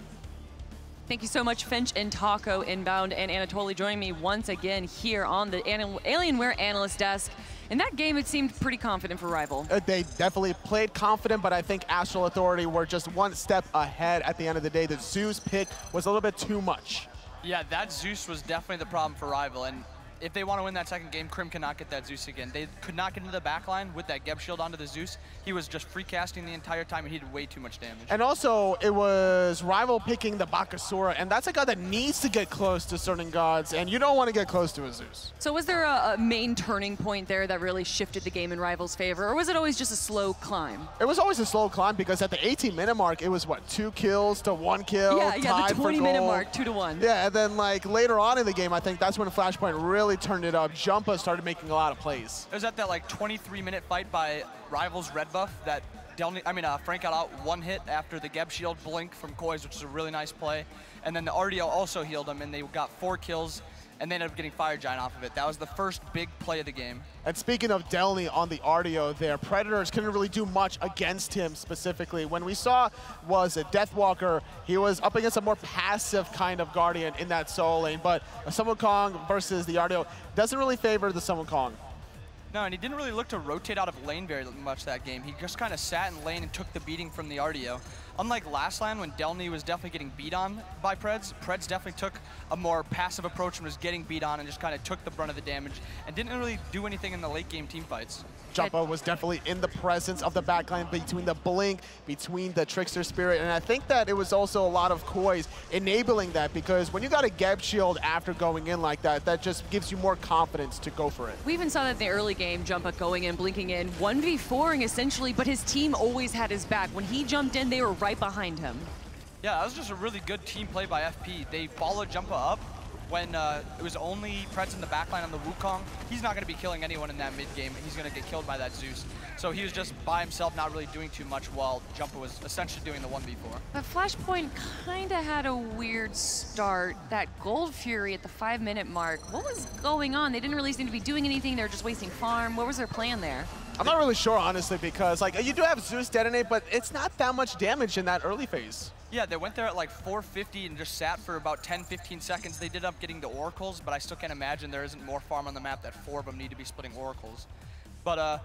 Thank you so much, Finch and Taco Inbound and Anatoly joining me once again here on the Alienware Analyst Desk. In that game, it seemed pretty confident for RvL. They definitely played confident, but I think Astral Authority were just one step ahead at the end of the day. The Zeus pick was a little bit too much. Yeah, that Zeus was definitely the problem for RvL, and if they want to win that second game, Crim cannot get that Zeus again. They could not get into the backline with that Geb shield onto the Zeus. He was just free casting the entire time, and he did way too much damage. And also, it was RvL picking the Bakasura, and that's a god that needs to get close to certain gods, and you don't want to get close to a Zeus. So was there a main turning point there that really shifted the game in RvL's favor, or was it always just a slow climb? It was always a slow climb because at the 18-minute mark, it was, what, 2 kills to 1 kill? Yeah, the 20-minute mark, 2-1. Yeah, and then, like, later on in the game, I think that's when Flashpoint really turned it up. Jumpahhh started making a lot of plays. It was at that, like, 23-minute fight by RvL's red buff that Frank got out 1 hit after the Geb shield blink from Koiz, which is a really nice play. And then the Artio also healed him, and they got 4 kills, and they ended up getting Fire Giant off of it. That was the first big play of the game. And speaking of Delnyy on the Artio there, Predators couldn't really do much against him specifically. When we saw was a Deathwalker, he was up against a more passive kind of Guardian in that solo lane, but a Wukong versus the Artio doesn't really favor the Wukong. No, and he didn't really look to rotate out of lane very much that game. He just kind of sat in lane and took the beating from the Artio. Unlike last LAN when Delnyy was definitely getting beat on by Preds definitely took a more passive approach and was getting beat on and just kind of took the brunt of the damage and didn't really do anything in the late game team fights. Jumpahhh was definitely in the presence of the backline between the Blink, between the Trickster Spirit, and I think that it was also a lot of Koiz enabling that, because when you got a Geb shield after going in like that, that just gives you more confidence to go for it. We even saw that in the early game, Jumpahhh going in, blinking in, 1v4ing essentially, but his team always had his back. When he jumped in, they were right behind him. Yeah, that was just a really good team play by FP. They followed Jumpahhh up, when it was only Preds in the backline on the Wukong, he's not going to be killing anyone in that mid game. He's going to get killed by that Zeus. So he was just by himself, not really doing too much, while Jumpahhh was essentially doing the 1v4. But Flashpoint kind of had a weird start. That Gold Fury at the 5-minute mark, what was going on? They didn't really seem to be doing anything. They were just wasting farm. What was their plan there? I'm not really sure, honestly, because like you do have Zeus detonate, but it's not that much damage in that early phase. Yeah, they went there at like 450 and just sat for about 10-15 seconds. They did end up getting the oracles, but I still can't imagine there isn't more farm on the map that 4 of them need to be splitting oracles. But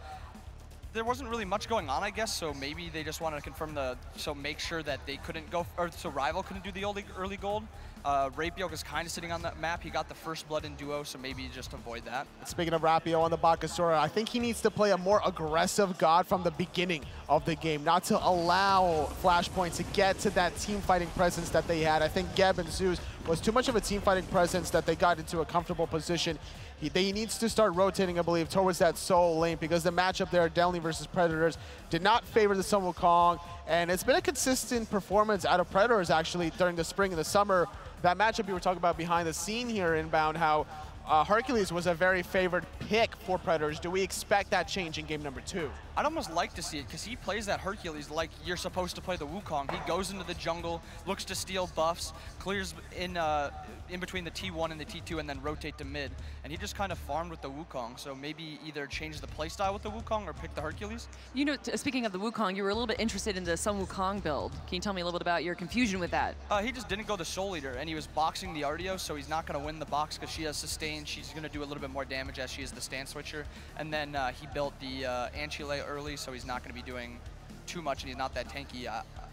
there wasn't really much going on, I guess, so maybe they just wanted to confirm make sure that they couldn't go, or so RvL couldn't do the early gold. Rapio was kind of sitting on that map. He got the first blood in duo, so maybe just avoid that. Speaking of Rapio on the Bakasura, I think he needs to play a more aggressive god from the beginning of the game, not to allow Flashpoint to get to that team fighting presence that they had. I think Geb and Zeus was too much of a team fighting presence that they got into a comfortable position. He needs to start rotating, I believe, towards that soul lane, because the matchup there, Delnyy versus Predators, did not favor the Sun Wukong, and it's been a consistent performance out of Predators, actually, during the spring and the summer. That matchup you were talking about behind the scene here inbound, how Hercules was a very favored pick for Predators. Do we expect that change in game number 2? I'd almost like to see it, because he plays that Hercules like you're supposed to play the Wukong. He goes into the jungle, looks to steal buffs, clears in between the T1 and the T2, and then rotate to mid. And he just kind of farmed with the Wukong, so maybe either change the playstyle with the Wukong or pick the Hercules. You know, speaking of the Wukong, you were a little bit interested in the Sun Wukong build. Can you tell me a little bit about your confusion with that? He just didn't go the Soul Eater, and he was boxing the Artio, so he's not going to win the box because she has sustain. She's going to do a little bit more damage as she is the stand switcher. And then he built the Anchile early, so he's not going to be doing too much, and he's not that tanky.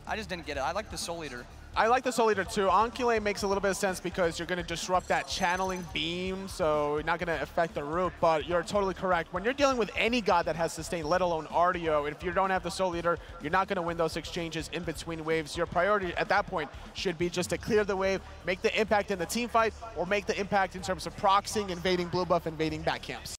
I just didn't get it. I like the Soul Eater. I like the Soul Eater too. Anchile makes a little bit of sense because you're going to disrupt that channeling beam, so you're not going to affect the root, but you're totally correct. When you're dealing with any god that has sustain, let alone Artio, if you don't have the Soul Eater, you're not going to win those exchanges in between waves. Your priority at that point should be just to clear the wave, make the impact in the team fight, or make the impact in terms of proxying, invading blue buff, invading back camps.